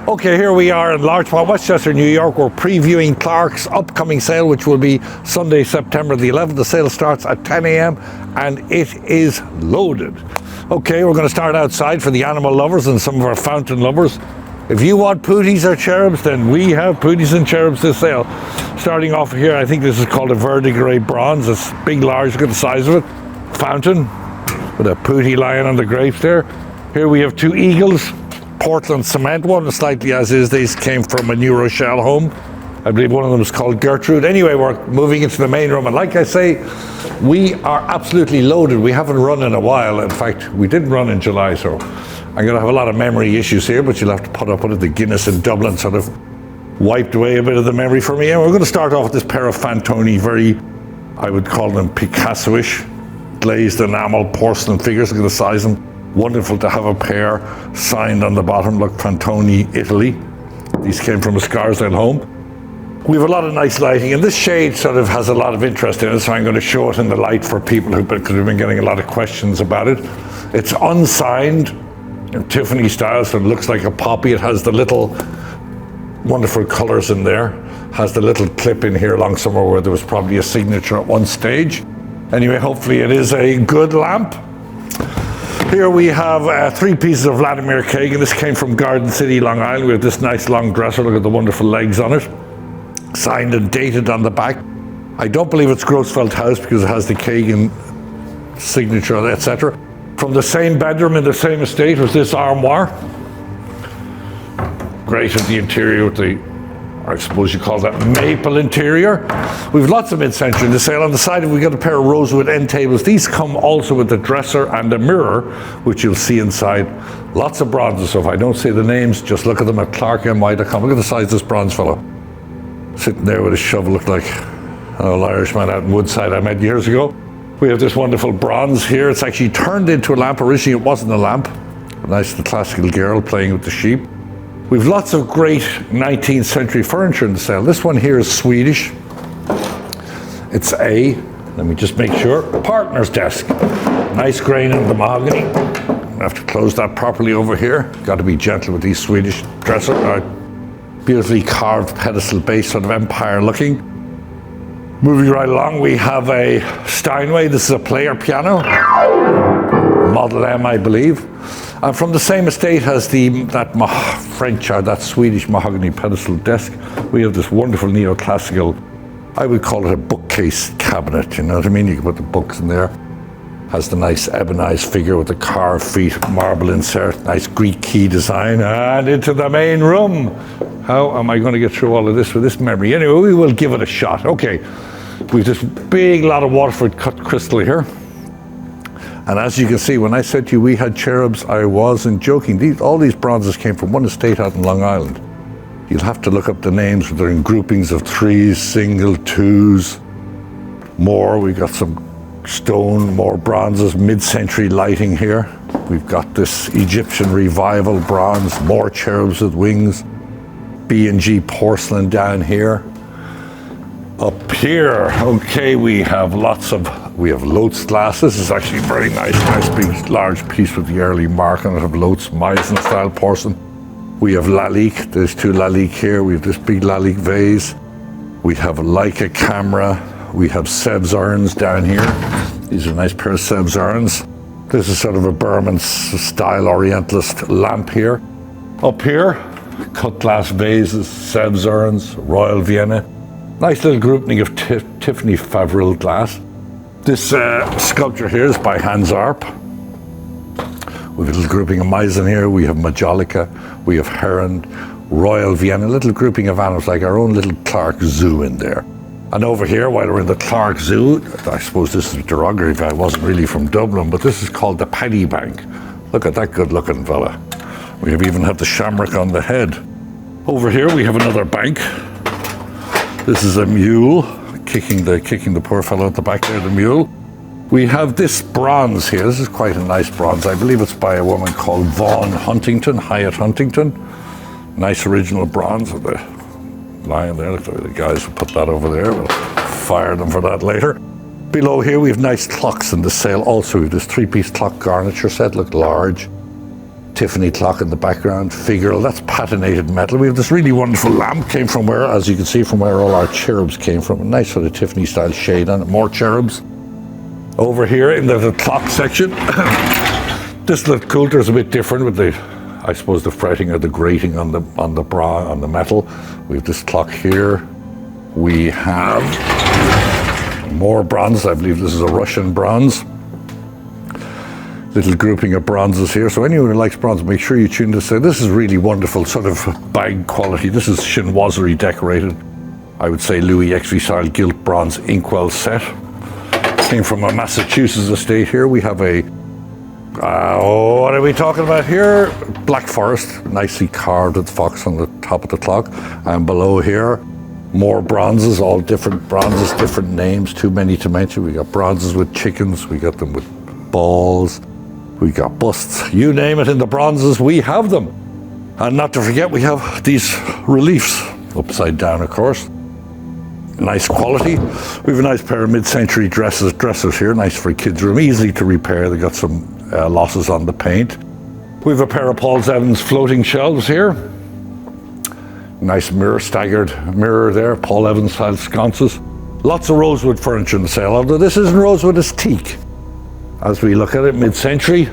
Okay, here we are in Larchmont, Westchester, New York. We're previewing Clarke's upcoming sale, which will be Sunday, September the 11th. The sale starts at 10 a.m. and it is loaded. Okay, we're going to start outside for the animal lovers and some of our fountain lovers. If you want pooties or cherubs, then we have pooties and cherubs this sale. Starting off here, I think this is called a verdigris bronze. It's big, large, look at the size of it. Fountain with a pootie lying on the grapes there. Here we have two eagles. Portland cement, one is slightly as is. These came from a New Rochelle home. I believe one of them is called Gertrude. Anyway, we're moving into the main room, and like I say, we are absolutely loaded. We haven't run in a while. In fact, we didn't run in July, so I'm going to have a lot of memory issues here, but you'll have to put up with it. The Guinness in Dublin sort of wiped away a bit of the memory for me. And we're going to start off with this pair of Fantoni, very, I would call them Picasso-ish, glazed enamel porcelain figures. Look at the size of them. Wonderful to have a pair signed on the bottom. Look, Fantoni, Italy. These came from a Scarsdale home. We have a lot of nice lighting, and this shade sort of has a lot of interest in it, so I'm going to show it in the light for people because we've been getting a lot of questions about it. It's unsigned, Tiffany style, so it looks like a poppy. It has the little wonderful colors in there. Has the little clip in here along somewhere where there was probably a signature at one stage. Anyway, hopefully it is a good lamp. Here we have 3 pieces of Vladimir Kagan. This came from Garden City, Long Island. We have this nice long dresser. Look at the wonderful legs on it. Signed and dated on the back. I don't believe it's Grossfeld House because it has the Kagan signature, etc. From the same bedroom in the same estate was this armoire. Great at the interior with the, I suppose you call that maple interior. We've lots of mid-century in the sale. On the side, we got a pair of rosewood end tables. These come also with a dresser and a mirror, which you'll see inside. Lots of bronzes, so if I don't say the names, just look at them at ClarkeNY.com. Look at the size of this bronze fellow. Sitting there with a shovel, looked like an old Irishman out in Woodside I met years ago. We have this wonderful bronze here. It's actually turned into a lamp. Originally, it wasn't a lamp. A nice little classical girl playing with the sheep. We've lots of great 19th century furniture in the sale. This one here is Swedish. It's let me just make sure, partner's desk. Nice grain in the mahogany. I have to close that properly over here. Got to be gentle with these Swedish dressers. Beautifully carved pedestal base, sort of empire looking. Moving right along, we have a Steinway. This is a player piano. Model M, I believe. And from the same estate as that French or that Swedish mahogany pedestal desk, we have this wonderful neoclassical, I would call it a bookcase cabinet, you know what I mean? You can put the books in there. Has the nice ebonized figure with the carved feet, marble insert, nice Greek key design, and into the main room. How am I going to get through all of this with this memory? Anyway, we will give it a shot. Okay, we've this big lot of Waterford cut crystal here. And as you can see, when I said to you we had cherubs, I wasn't joking. All these bronzes came from one estate out in Long Island. You'll have to look up the names. They're in groupings of 3s, single, 2s, more. We've got some stone, more bronzes, mid-century lighting here. We've got this Egyptian revival bronze, more cherubs with wings. B&G porcelain down here. Up here, okay, we have Lotz glass. This is actually very nice big large piece with the early mark on it of Lotz Meissen style porcelain. We have Lalique, there's 2 Lalique here. We have this big Lalique vase. We have a Leica camera. We have Seb's urns down here. These are a nice pair of Seb's urns. This is sort of a Berman style Orientalist lamp here. Up here, cut glass vases, Seb's urns, Royal Vienna. Nice little grouping of Tiffany Favril glass. This sculpture here is by Hans Arp. We have a little grouping of Meissen here. We have Majolica. We have Heron, Royal Vienna. A little grouping of animals, like our own little Clarke Zoo in there. And over here, while we're in the Clarke Zoo, I suppose this is derogatory. I wasn't really from Dublin, but this is called the Paddy Bank. Look at that good-looking fella. We have even have the shamrock on the head. Over here, we have another bank. This is a mule, kicking the poor fellow at the back there, the mule. We have this bronze here. This is quite a nice bronze. I believe it's by a woman called Vaughan Huntington, Hyatt Huntington. Nice original bronze with the lion there. The guys will put that over there. We'll fire them for that later. Below here, we have nice clocks in the sale also. We have this 3-piece clock garniture set, look large. Tiffany clock in the background, figural, that's patinated metal. We have this really wonderful lamp, came from where, as you can see, from where all our cherubs came from. A nice sort of Tiffany style shade on it, more cherubs. Over here in the clock section, this little coulter is a bit different with the, I suppose, the fretting or the grating on the metal. We have this clock here. We have more bronze. I believe this is a Russian bronze. Little grouping of bronzes here. So anyone who likes bronze, make sure you tune this in. This is really wonderful, sort of bag quality. This is chinoiserie decorated. I would say Louis XV style gilt bronze inkwell set. Came from a Massachusetts estate here. We have a, what are we talking about here? Black Forest, nicely carved with fox on the top of the clock. And below here, more bronzes, all different bronzes, different names, too many to mention. We got bronzes with chickens, we got them with balls, we got busts, you name it in the bronzes, we have them. And not to forget, we have these reliefs, upside down of course. Nice quality. We have a nice pair of mid-century dressers here, nice for a kid's room, easy to repair. They got some losses on the paint. We have a pair of Paul Evans floating shelves here. Nice mirror, staggered mirror there, Paul Evans style sconces. Lots of rosewood furniture in the sale, although this isn't rosewood, it's teak. As we look at it, mid-century.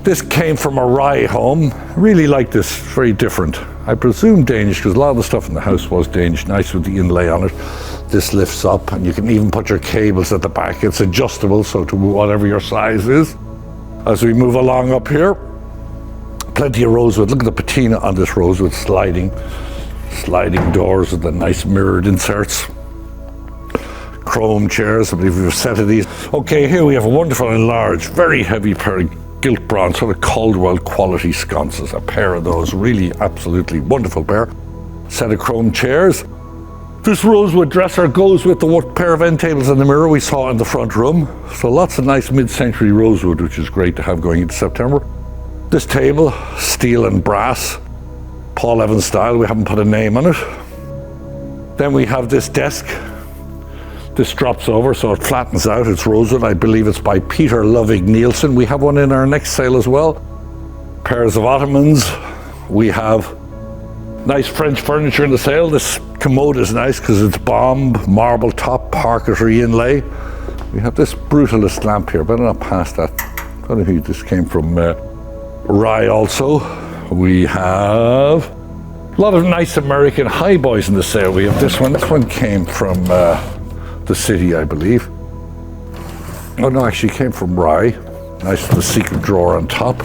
This came from a Rye home. Really like this, very different. I presume Danish, because a lot of the stuff in the house was Danish. Nice with the inlay on it. This lifts up, and you can even put your cables at the back. It's adjustable, so to whatever your size is. As we move along up here, plenty of rosewood. Look at the patina on this rosewood, sliding doors with the nice mirrored inserts. Chrome chairs, I believe we have a set of these. Okay, here we have a wonderful enlarged, very heavy pair of gilt bronze, sort of Caldwell quality sconces. A pair of those, really absolutely wonderful pair. Set of chrome chairs. This rosewood dresser goes with the pair of end tables and the mirror we saw in the front room. So lots of nice mid-century rosewood, which is great to have going into September. This table, steel and brass, Paul Evans style, we haven't put a name on it. Then we have this desk. This drops over, so it flattens out. It's rosewood. I believe it's by Peter Lovig Nielsen. We have one in our next sale as well. Pairs of ottomans. We have nice French furniture in the sale. This commode is nice because it's bombed, marble top, parquetry inlay. We have this brutalist lamp here, but I'm not past that. I don't know who this came from. Rye also. We have a lot of nice American highboys in the sale. We have this one. This one came from the city, I believe. Oh no, actually came from Rye. Nice with the secret drawer on top.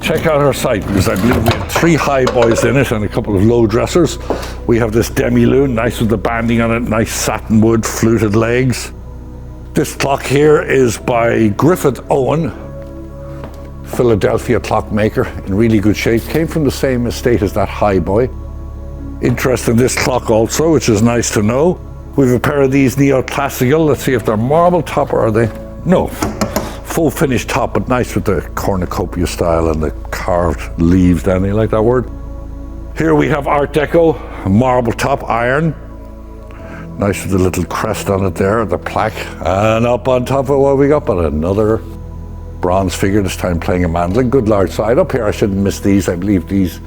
Check out our site, because I believe we have 3 highboys in it and a couple of low dressers. We have this demi-lune, nice with the banding on it, nice satin wood, fluted legs. This clock here is by Griffith Owen, Philadelphia clockmaker, in really good shape. Came from the same estate as that highboy. Interest in this clock also, which is nice to know. We have a pair of these neoclassical. Let's see if they're marble top, or are they? No, full finished top, but nice with the cornucopia style and the carved leaves down there. You like that word? Here we have Art Deco, marble top, iron. Nice with the little crest on it there, the plaque. And up on top of what we got, but another bronze figure, this time playing a mandolin. Good large side. Up here, I shouldn't miss these. I believe these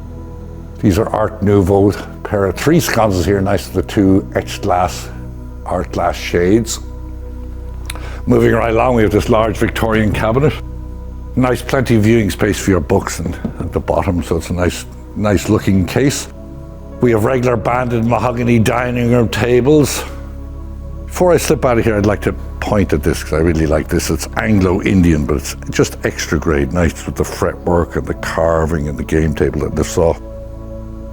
are Art Nouveau. Pair of 3 sconces here, nice with the 2 etched glass, art glass shades. Moving right along, we have this large Victorian cabinet. Nice, plenty of viewing space for your books and at the bottom, so it's a nice looking case. We have regular banded mahogany dining room tables. Before I slip out of here, I'd like to point at this, because I really like this. It's Anglo-Indian, but it's just extra grade, nice with the fretwork and the carving and the game table that lifts off.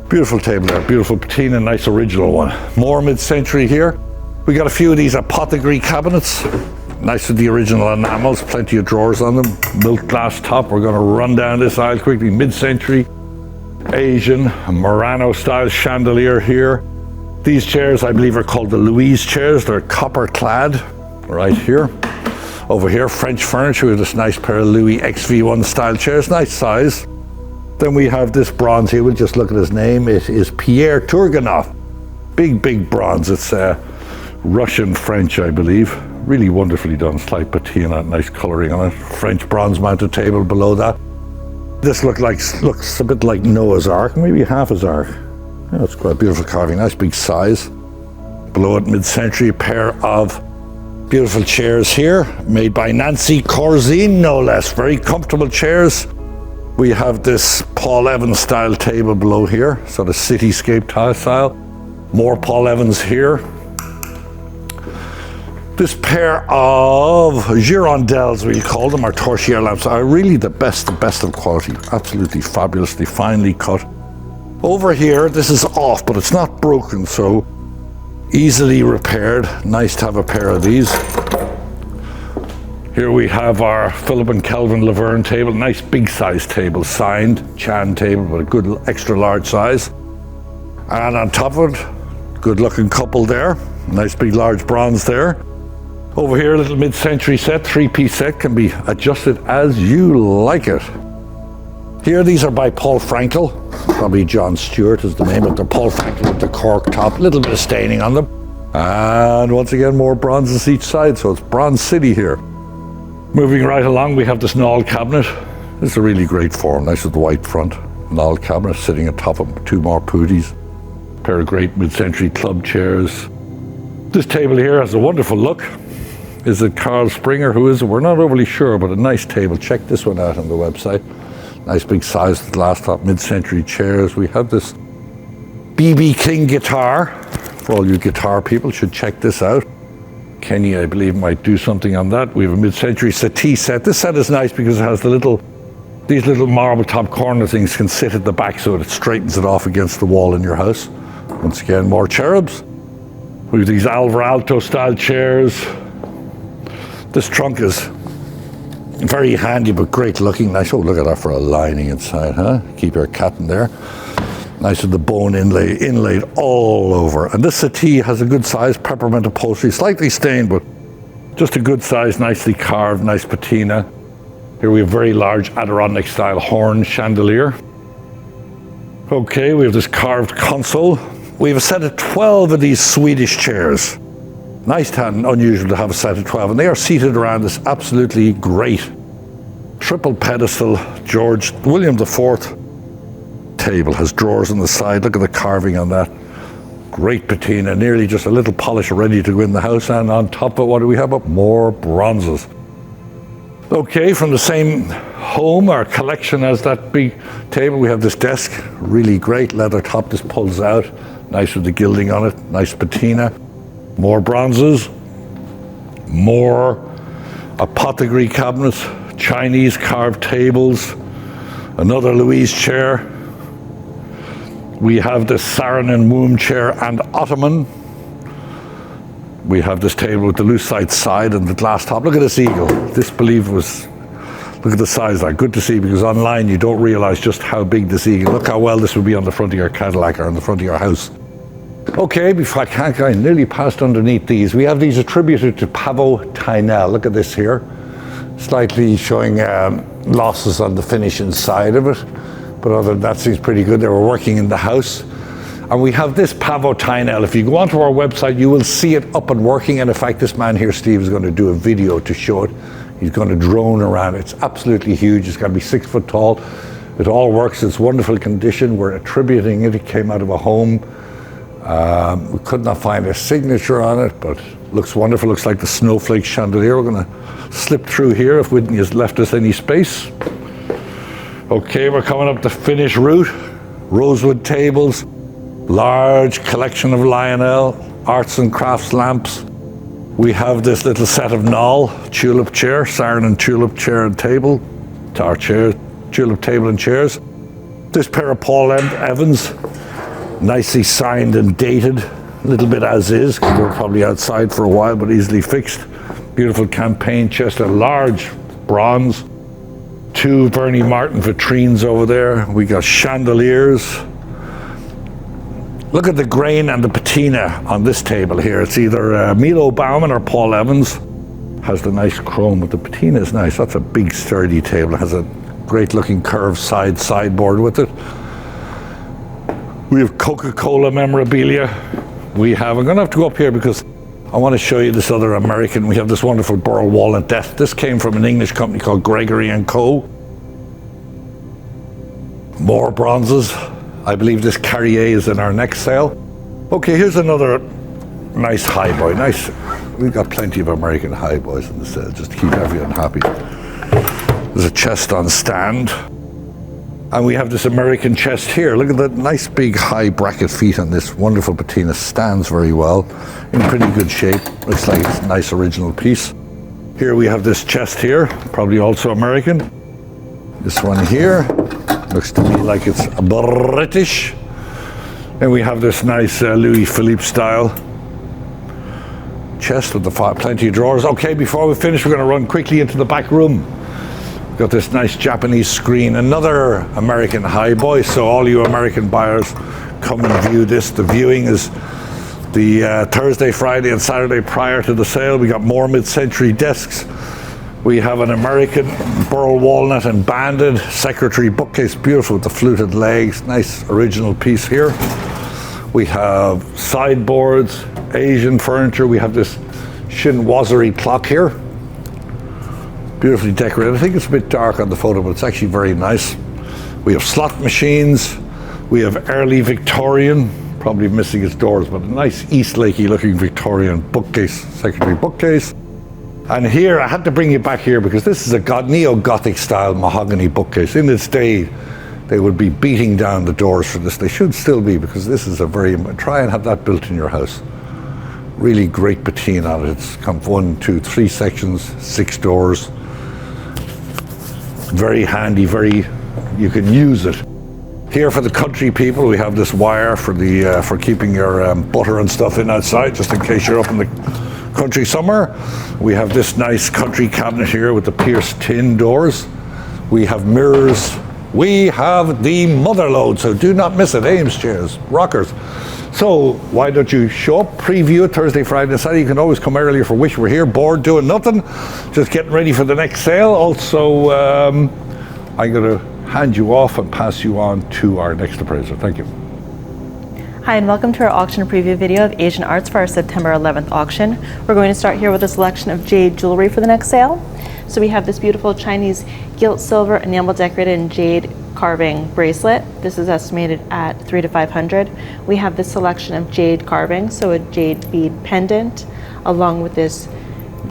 Beautiful table there, beautiful patina, nice original one. More mid-century here. We got a few of these apothecary cabinets. Nice with the original enamels, plenty of drawers on them. Milk glass top. We're going to run down this aisle quickly. Mid-century, Asian, Murano style chandelier here. These chairs, I believe, are called the Louise chairs. They're copper clad right here. Over here, French furniture with this nice pair of Louis XV1 style chairs, nice size. Then we have this bronze here. We'll just look at his name. It is Pierre Turgenev. Big bronze. It's Russian French, I believe. Really wonderfully done. Slight patina, nice coloring on it. French bronze mounted table below that. This looks a bit like Noah's Ark, maybe half his Ark. Yeah, it's quite a beautiful carving, nice big size. Below it, mid-century, a pair of beautiful chairs here, made by Nancy Corzine, no less. Very comfortable chairs. We have this Paul Evans style table below here, sort of cityscape style. More Paul Evans here. This pair of girondelles, we'll call them, or torchère lamps, are really the best of quality. Absolutely fabulously finely cut. Over here, this is off, but it's not broken, so easily repaired. Nice to have a pair of these. Here we have our Philip and Kelvin Laverne table, nice big size table, signed Chan table, but a good extra large size. And on top of it, good looking couple there, nice big large bronze there. Over here, a little mid-century set, 3-piece set, can be adjusted as you like it. Here, these are by Paul Frankel. Probably John Stewart is the name, but they're Paul Frankel with the cork top, a little bit of staining on them. And once again, more bronzes each side, so it's Bronze City here. Moving right along, we have this Knoll cabinet. This is a really great form, nice with the white front. Knoll cabinet sitting atop of 2 more pooties. A pair of great mid-century club chairs. This table here has a wonderful look. Is it Carl Springer? Who is it? We're not overly sure, but a nice table. Check this one out on the website. Nice big size with glass top mid-century chairs. We have this BB King guitar. For all you guitar people, should check this out. Kenny, I believe, might do something on that. We have a mid-century settee set. This set is nice because it has these little marble top corner things can sit at the back so it straightens it off against the wall in your house. Once again, more cherubs. We have these Alvar Aalto style chairs. This trunk is very handy but great looking. Nice. Oh, look at that for a lining inside, huh? Keep your cat in there. Nice with the bone inlaid all over. And this settee has a good size, peppermint upholstery, slightly stained, but just a good size, nicely carved, nice patina. Here we have very large Adirondack style horn chandelier. Okay, we have this carved console. We have a set of 12 of these Swedish chairs. Nice and unusual to have a set of 12, and they are seated around this absolutely great triple pedestal George William IV table. Has drawers on the side. Look at the carving on that. Great patina, nearly just a little polish ready to go in the house. And on top of it, what do we have up? More bronzes. Okay, from the same home or collection as that big table, we have this desk. Really great leather top. This pulls out. Nice with the gilding on it. Nice patina. More bronzes, more apothecary cabinets, Chinese carved tables, another Louise chair. We have this Saarinen womb chair and ottoman. We have this table with the lucite side and the glass top. Look at this eagle. This, believe was, look at the size of that. Good to see, because online you don't realize just how big this eagle. Look how well this would be on the front of your Cadillac or on the front of your house. Okay, before I nearly passed underneath these. We have these attributed to Paavo Tynell. Look at this here. Slightly showing losses on the finish inside of it. But other than that, seems pretty good. They were working in the house. And we have this Paavo Tynell. If you go onto our website, you will see it up and working. And in fact, this man here, Steve, is going to do a video to show it. He's going to drone around. It's absolutely huge. It's got to be 6 foot tall. It all works. It's wonderful condition. We're attributing it. It came out of a home. We could not find a signature on it, but looks wonderful. Looks like the snowflake chandelier. We're going to slip through here if Whitney has left us any space. Okay, we're coming up the finish route. Rosewood tables, large collection of Lionel arts and crafts lamps. We have this little set of Knoll tulip chair, Saarinen tulip chair and table, our chair, tulip table and chairs. This pair of Paul Evans, nicely signed and dated, a little bit as is, because they were probably outside for a while, but easily fixed. Beautiful campaign chest, a large bronze. 2 Bernie Martin vitrines over there. We got chandeliers. Look at the grain and the patina on this table here. It's either Milo Bauman or Paul Evans. Has the nice chrome, but the patina is nice. That's a big sturdy table. It has a great looking curved sideboard with it. We have Coca-Cola memorabilia. I'm going to have to go up here because I want to show you this other American. We have this wonderful Burl walnut desk. This came from an English company called Gregory & Co. More bronzes. I believe this Carrier is in our next sale. Okay, here's another nice highboy. Nice. We've got plenty of American highboys in the sale, just to keep everyone happy. There's a chest on stand. And we have this American chest here. Look at that nice big high bracket feet on this wonderful patina. Stands very well, in pretty good shape. Looks like it's a nice original piece. Here we have this chest here, probably also American. This one here, looks to me like it's British. And we have this nice Louis Philippe style chest with plenty of drawers. Okay, before we finish, we're going to run quickly into the back room. Got this nice Japanese screen, another American highboy, so all you American buyers come and view this. The viewing is the Thursday, Friday and Saturday prior to the sale. We got more mid-century desks. We have an American burl walnut and banded secretary bookcase, beautiful with the fluted legs, nice original piece here. We have sideboards, Asian furniture. We have this chinoiserie clock here. Beautifully decorated. I think it's a bit dark on the photo, but it's actually very nice. We have slot machines. We have early Victorian, probably missing its doors, but a nice East Lakey looking Victorian bookcase, secretary bookcase. And here, I had to bring you back here because this is a neo-Gothic style mahogany bookcase. In its day, they would be beating down the doors for this. They should still be, because this is try and have that built in your house. Really great patina on it. It's come 1, 2, 3 sections, 6 doors. Very handy, you can use it. Here for the country people, we have this wire for keeping your butter and stuff in outside, just in case you're up in the country somewhere. We have this nice country cabinet here with the pierced tin doors. We have mirrors. We have the mother load, so do not miss it. Ames chairs, rockers. So why don't you show up, preview it Thursday, Friday, and Saturday. You can always come earlier for Wish We're Here, bored, doing nothing, just getting ready for the next sale. Also, I'm going to hand you off and pass you on to our next appraiser. Thank you. Hi, and welcome to our auction preview video of Asian Arts for our September 11th auction. We're going to start here with a selection of jade jewelry for the next sale. So we have this beautiful Chinese gilt silver enamel decorated in jade carving bracelet. This is estimated at $300 to $500. We have this selection of jade carving, so a jade bead pendant along with this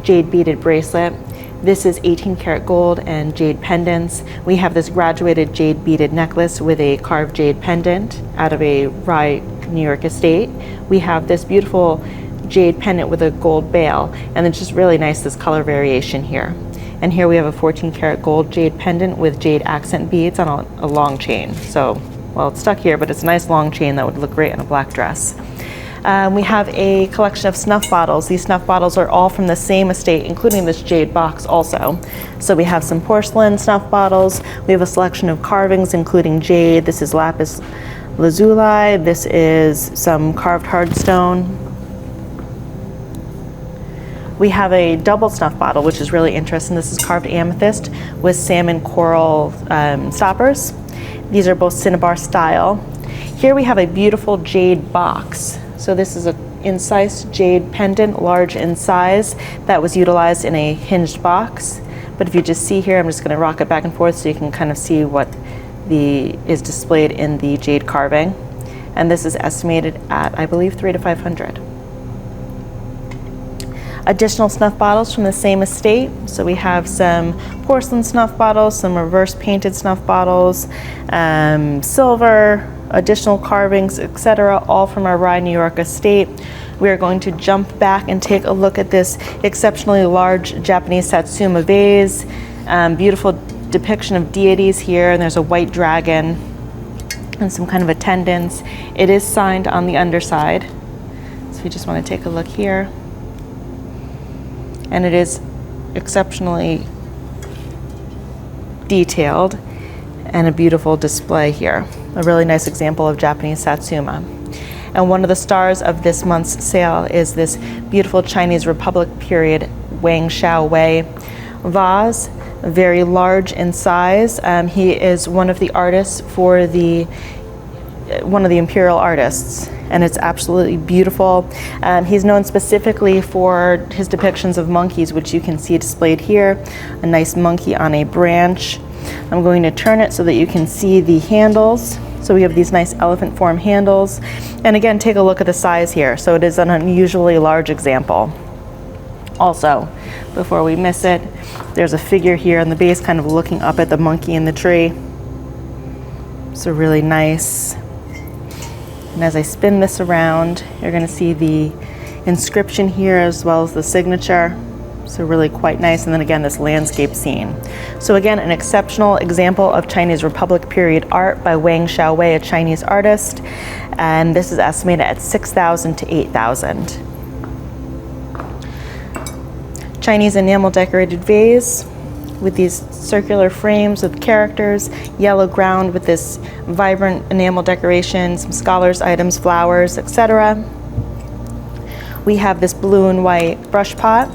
jade beaded bracelet. This is 18 karat gold and jade pendants. We have this graduated jade beaded necklace with a carved jade pendant out of a Rye, New York estate. We have this beautiful jade pendant with a gold bail, and it's just really nice, this color variation here. And here we have a 14 karat gold jade pendant with jade accent beads on a long chain. So, well, it's stuck here, but it's a nice long chain that would look great in a black dress. We have a collection of snuff bottles. These snuff bottles are all from the same estate, including this jade box also. So we have some porcelain snuff bottles. We have a selection of carvings, including jade. This is lapis lazuli. This is some carved hardstone. We have a double snuff bottle, which is really interesting. This is carved amethyst with salmon coral stoppers. These are both cinnabar style. Here we have a beautiful jade box. So this is an incised jade pendant, large in size, that was utilized in a hinged box. But if you just see here, I'm just going to rock it back and forth so you can kind of see what is displayed in the jade carving. And this is estimated at, I believe, $300 to $500. Additional snuff bottles from the same estate. So we have some porcelain snuff bottles, some reverse painted snuff bottles, silver, additional carvings, etc., all from our Rye, New York estate. We are going to jump back and take a look at this exceptionally large Japanese Satsuma vase. Beautiful depiction of deities here, and there's a white dragon and some kind of attendants. It is signed on the underside. So we just want to take a look here. And it is exceptionally detailed and a beautiful display here. A really nice example of Japanese Satsuma. And one of the stars of this month's sale is this beautiful Chinese Republic period Wang Shao Wei vase, very large in size. He is one of the artists for one of the imperial artists, and it's absolutely beautiful. He's known specifically for his depictions of monkeys, which you can see displayed here. A nice monkey on a branch. I'm going to turn it so that you can see the handles. So we have these nice elephant form handles. And again, take a look at the size here. So it is an unusually large example. Also, before we miss it, there's a figure here on the base kind of looking up at the monkey in the tree. So really nice. And as I spin this around, you're going to see the inscription here as well as the signature. So really quite nice. And then again, this landscape scene. So again, an exceptional example of Chinese Republic period art by Wang Xiaowei, a Chinese artist. And this is estimated at 6,000 to 8,000. Chinese enamel decorated vase with these circular frames with characters, yellow ground with this vibrant enamel decoration, some scholars items, flowers, etc. We have this blue and white brush pot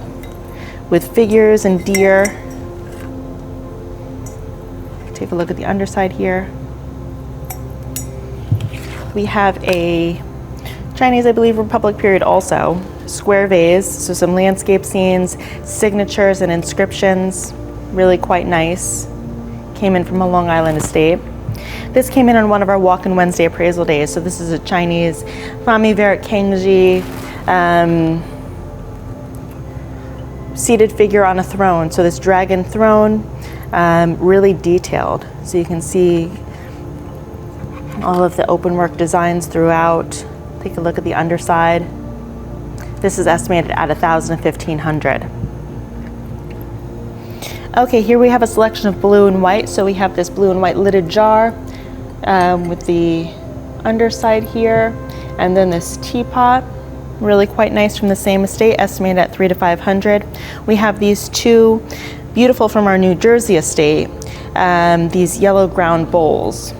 with figures and deer. Take a look at the underside here. We have a Chinese, I believe, Republic period also, square vase, so some landscape scenes, signatures and inscriptions, really quite nice. Came in from a Long Island estate. This came in on one of our Walk-in Wednesday appraisal days, so this is a Chinese Fami Verit Kengji seated figure on a throne. So this dragon throne, really detailed. So you can see all of the open work designs throughout. Take a look at the underside. This is estimated at 1,000 to 1,500. Okay, here we have a selection of blue and white. So we have this blue and white lidded jar with the underside here, and then this teapot, really quite nice from the same estate, estimated at 300 to 500. We have these two beautiful from our New Jersey estate, these yellow ground bowls.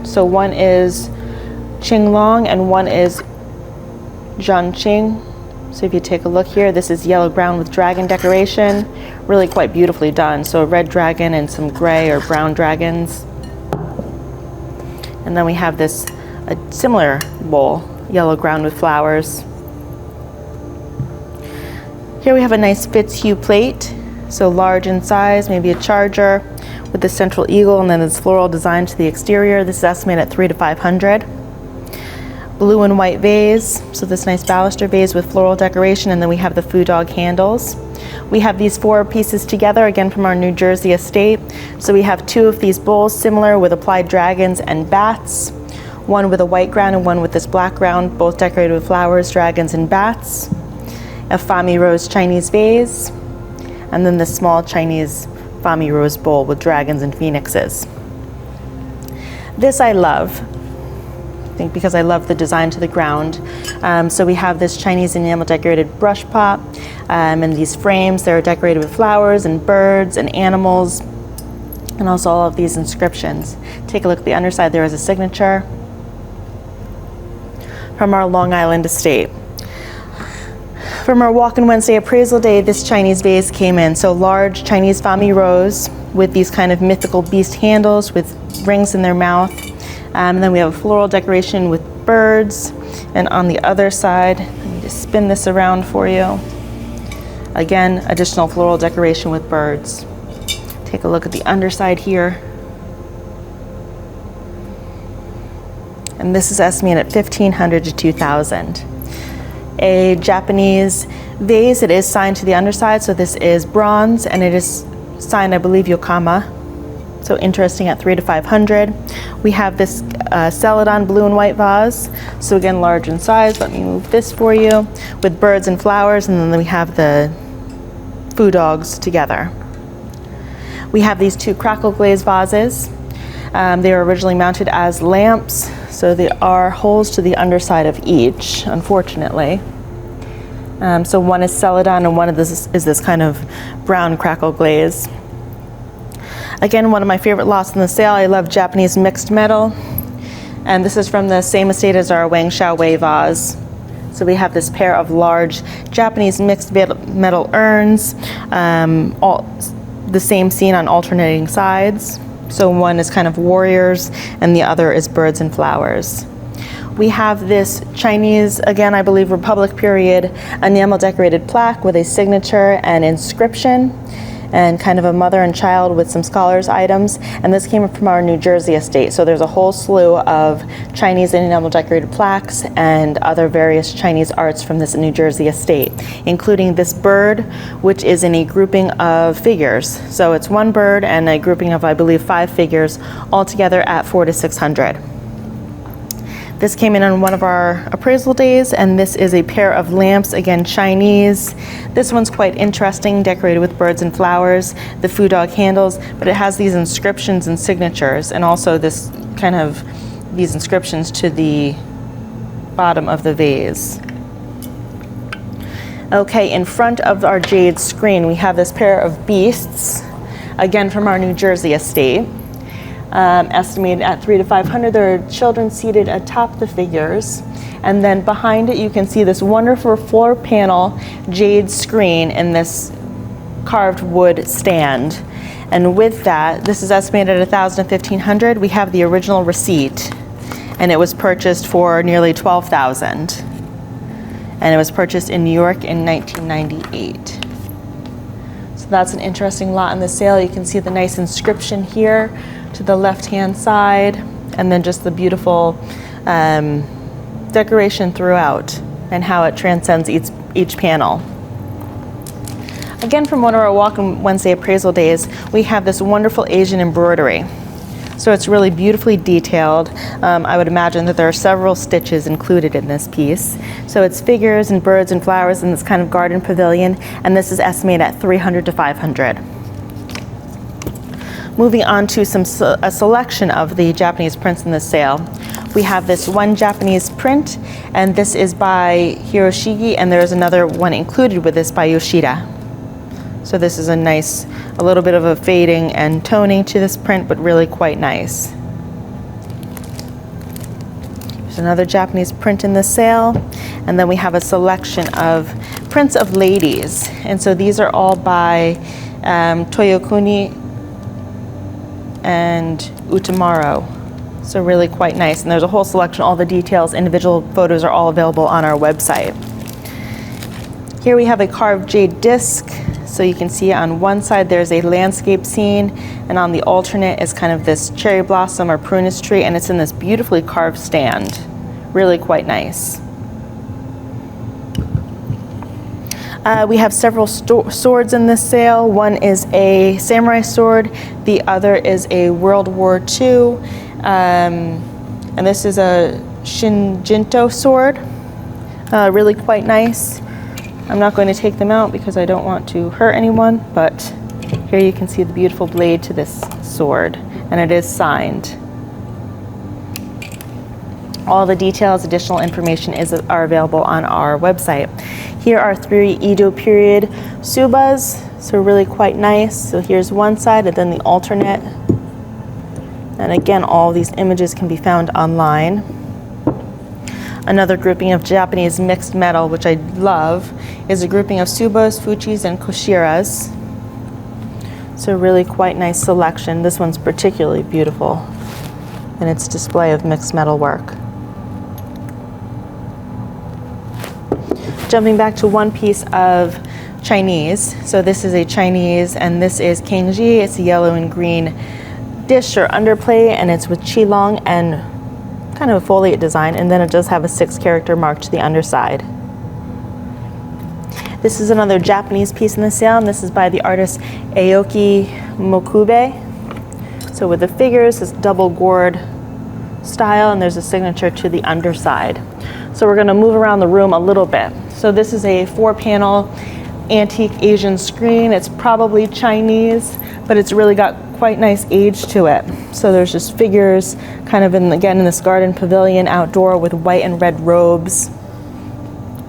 So one is Qinglong and one is Zhangqing. So if you take a look here, this is yellow ground with dragon decoration, really quite beautifully done. So a red dragon and some gray or brown dragons. And then we have this a similar bowl, yellow ground with flowers. Here we have a nice Fitzhugh plate, so large in size, maybe a charger with the central eagle and then this floral design to the exterior. This is estimated at 300 to 500. Blue and white vase, so this nice baluster vase with floral decoration, and then we have the food dog handles. We have these four pieces together, again from our New Jersey estate. So we have two of these bowls similar with applied dragons and bats, one with a white ground and one with this black ground, both decorated with flowers, dragons, and bats. A Fami Rose Chinese vase, and then this small Chinese Fami Rose bowl with dragons and phoenixes. This I love. I think because I love the design to the ground. So we have this Chinese enamel decorated brush pot and these frames that are decorated with flowers and birds and animals, and also all of these inscriptions. Take a look at the underside. There is a signature from our Long Island estate. From our Walk-in Wednesday appraisal day, this Chinese vase came in. So large Chinese Fami Rose with these kind of mythical beast handles with rings in their mouth. And then we have a floral decoration with birds. And on the other side, let me just spin this around for you. Again, additional floral decoration with birds. Take a look at the underside here. And this is estimated at 1,500 to 2,000. A Japanese vase, it is signed to the underside, so this is bronze, and it is signed, I believe, Yokohama. So interesting at 300 to 500. We have this Celadon blue and white vase. So again, large in size. Let me move this for you with birds and flowers, and then we have the food dogs together. We have these two crackle glaze vases. They were originally mounted as lamps, so there are holes to the underside of each, unfortunately. So one is Celadon and one of this is this kind of brown crackle glaze. Again, one of my favorite lots in the sale. I love Japanese mixed metal. And this is from the same estate as our Wang Xiaowei vase. So we have this pair of large Japanese mixed metal urns, all the same scene on alternating sides. So one is kind of warriors and the other is birds and flowers. We have this Chinese, again, I believe Republic period, enamel decorated plaque with a signature and inscription. and kind of a mother and child with some scholars items. And this came from our New Jersey estate. So there's a whole slew of Chinese and enamel decorated plaques and other various Chinese arts from this New Jersey estate, including this bird, which is in a grouping of figures. So it's one bird and a grouping of, I believe, 5 figures, all together at $400 to $600. This came in on one of our appraisal days, and this is a pair of lamps, again Chinese. This one's quite interesting, decorated with birds and flowers, the Fu Dog handles, but it has these inscriptions and signatures, and also this kind of these inscriptions to the bottom of the vase. Okay, in front of our jade screen, we have this pair of beasts, again from our New Jersey estate. Estimated at $300 to $500. There are children seated atop the figures, and then behind it you can see this wonderful floor panel jade screen in this carved wood stand. And with that, this is estimated at $1,000 to $1,500. We have the original receipt, and it was purchased for nearly $12,000, and it was purchased in New York in 1998. So that's an interesting lot in the sale. You can see the nice inscription here to the left-hand side, and then just the beautiful decoration throughout and how it transcends each panel. Again, from one of our Walk-In Wednesday appraisal days, we have this wonderful Asian embroidery. So it's really beautifully detailed. I would imagine that there are several stitches included in this piece. So it's figures and birds and flowers in this kind of garden pavilion, and this is estimated at $300 to $500. Moving on to a selection of the Japanese prints in the sale. We have this one Japanese print, and this is by Hiroshige, and there is another one included with this by Yoshida. So this is a little bit of a fading and toning to this print, but really quite nice. There's another Japanese print in the sale, and then we have a selection of prints of ladies. And so these are all by Toyokuni and Utamaro. So really quite nice. And there's a whole selection, all the details, individual photos are all available on our website. Here we have a carved jade disc. So you can see on one side there's a landscape scene, and on the alternate is kind of this cherry blossom or prunus tree, and it's in this beautifully carved stand. Really quite nice. We have several swords in this sale. One is a samurai sword, the other is a World War II, and this is a Shinjinto sword. Really quite nice. I'm not going to take them out because I don't want to hurt anyone, but here you can see the beautiful blade to this sword, and it is signed. All the details, additional information are available on our website. Here are 3 Edo period subas, so really quite nice. So here's one side and then the alternate. And again, all these images can be found online. Another grouping of Japanese mixed metal, which I love, is a grouping of subas, fuchis, and koshiras. So really quite nice selection. This one's particularly beautiful in its display of mixed metal work. Jumping back to one piece of Chinese. So this is a Chinese, and this is Kangji. It's a yellow and green dish or underplay, and it's with qilong and kind of a foliate design, and then it does have a 6-character mark to the underside. This is another Japanese piece in the sale, and this is by the artist Aoki Mokube. So with the figures, this double gourd style, and there's a signature to the underside. So we're going to move around the room a little bit. So this is a 4-panel antique Asian screen. It's probably Chinese, but it's really got quite nice age to it. So there's just figures kind of in this garden pavilion outdoor with white and red robes.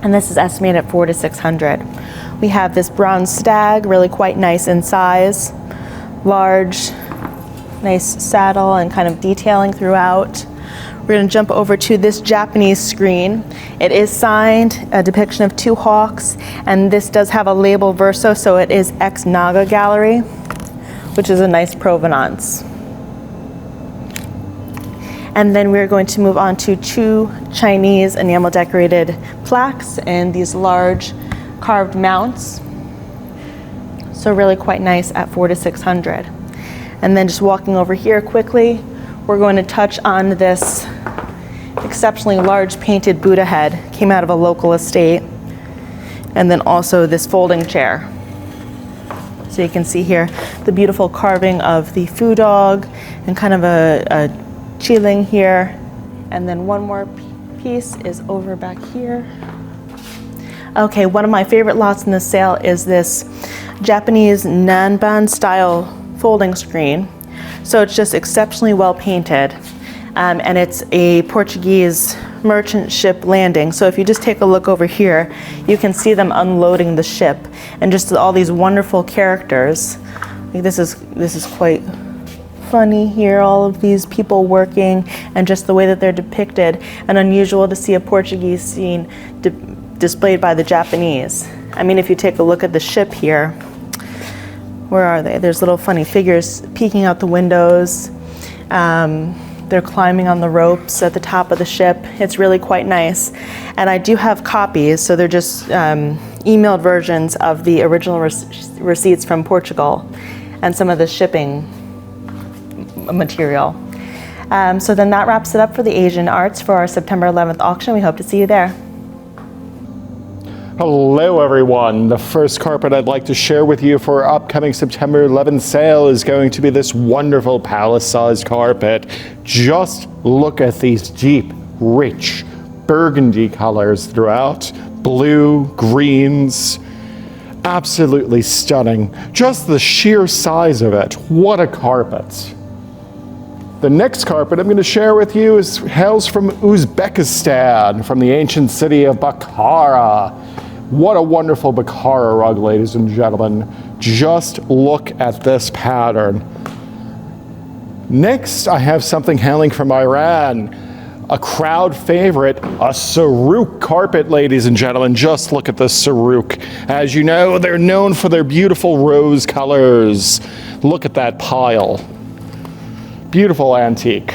And this is estimated at $400 to $600. We have this bronze stag, really quite nice in size, large, nice saddle and kind of detailing throughout. We're going to jump over to this Japanese screen. It is signed, a depiction of 2 hawks, and this does have a label verso, so it is ex Naga Gallery, which is a nice provenance. And then we're going to move on to 2 Chinese enamel decorated plaques and these large carved mounts. So really quite nice at $400 to $600. And then just walking over here quickly, we're going to touch on this exceptionally large painted Buddha head, came out of a local estate. And then also this folding chair. So you can see here the beautiful carving of the foo dog and kind of a chiling here. And then one more piece is over back here. Okay, one of my favorite lots in this sale is this Japanese nanban style folding screen. So it's just exceptionally well painted. And it's a Portuguese merchant ship landing. So if you just take a look over here, you can see them unloading the ship and just all these wonderful characters. Like this is quite funny here, all of these people working and just the way that they're depicted, and unusual to see a Portuguese scene displayed by the Japanese. I mean, if you take a look at the ship here, where are they? There's little funny figures peeking out the windows. They're climbing on the ropes at the top of the ship. It's really quite nice. And I do have copies, so they're just emailed versions of the original receipts from Portugal and some of the shipping material. So then that wraps it up for the Asian Arts for our September 11th auction. We hope to see you there. Hello everyone. The first carpet I'd like to share with you for our upcoming September 11th sale is going to be this wonderful palace-sized carpet. Just look at these deep, rich burgundy colors throughout. Blue, greens, absolutely stunning. Just the sheer size of it. What a carpet. The next carpet I'm going to share with you hails from Uzbekistan, from the ancient city of Bukhara. What a wonderful Bukhara rug, ladies and gentlemen. Just look at this pattern. Next, I have something hailing from Iran. A crowd favorite, a Saruk carpet, ladies and gentlemen. Just look at this Saruk. As you know, they're known for their beautiful rose colors. Look at that pile. Beautiful antique.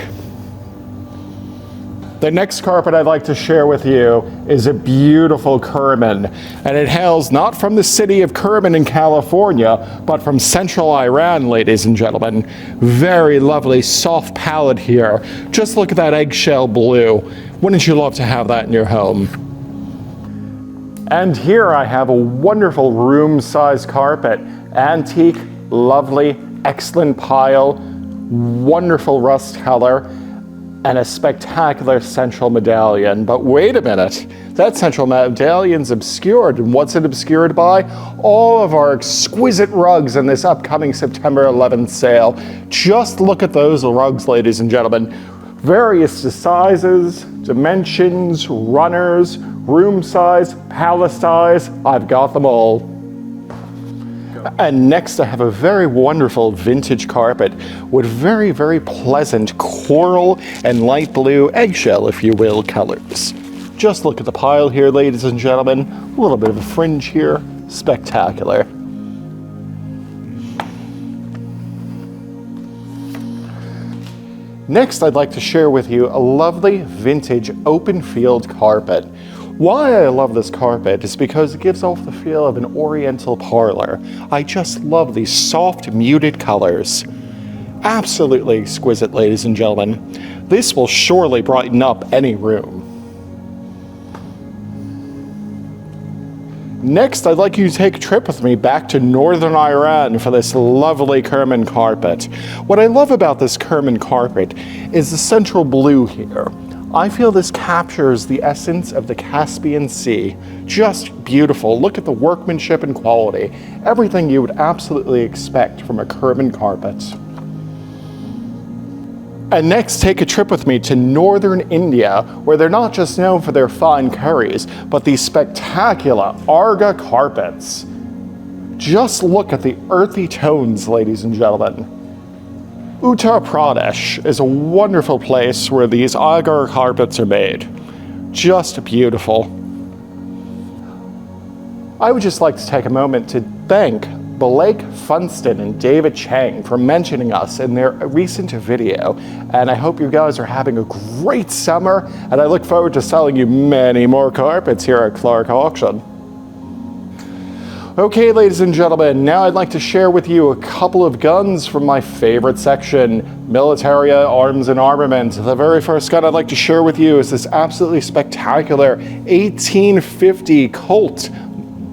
The next carpet I'd like to share with you is a beautiful Kerman, and it hails not from the city of Kerman in California, but from central Iran, ladies and gentlemen. Very lovely, soft palette here. Just look at that eggshell blue. Wouldn't you love to have that in your home? And here I have a wonderful room-sized carpet. Antique, lovely, excellent pile, wonderful rust color, and a spectacular central medallion. But wait a minute, that central medallion's obscured. And what's it obscured by? All of our exquisite rugs in this upcoming September 11th sale. Just look at those rugs, ladies and gentlemen. Various sizes, dimensions, runners, room size, palace size, I've got them all. And next I have a very wonderful vintage carpet with very, very pleasant coral and light blue, eggshell if you will, colors. Just look at the pile here, ladies and gentlemen. A little bit of a fringe here. Spectacular. Next, I'd like to share with you a lovely vintage open field carpet. Why I love this carpet is because it gives off the feel of an oriental parlor. I just love these soft, muted colors. Absolutely exquisite, ladies and gentlemen. This will surely brighten up any room. Next, I'd like you to take a trip with me back to northern Iran for this lovely Kerman carpet. What I love about this Kerman carpet is the central blue here. I feel this captures the essence of the Caspian Sea. Just beautiful. Look at the workmanship and quality. Everything you would absolutely expect from a Kerman carpet. And next, take a trip with me to northern India, where they're not just known for their fine curries, but these spectacular Arga carpets. Just look at the earthy tones, ladies and gentlemen. Uttar Pradesh is a wonderful place where these agar carpets are made. Just beautiful. I would just like to take a moment to thank Blake Funston and David Chang for mentioning us in their recent video. And I hope you guys are having a great summer, and I look forward to selling you many more carpets here at Clarke Auction. Okay, ladies and gentlemen, now I'd like to share with you a couple of guns from my favorite section, Militaria Arms and Armament. The very first gun I'd like to share with you is this absolutely spectacular 1850 Colt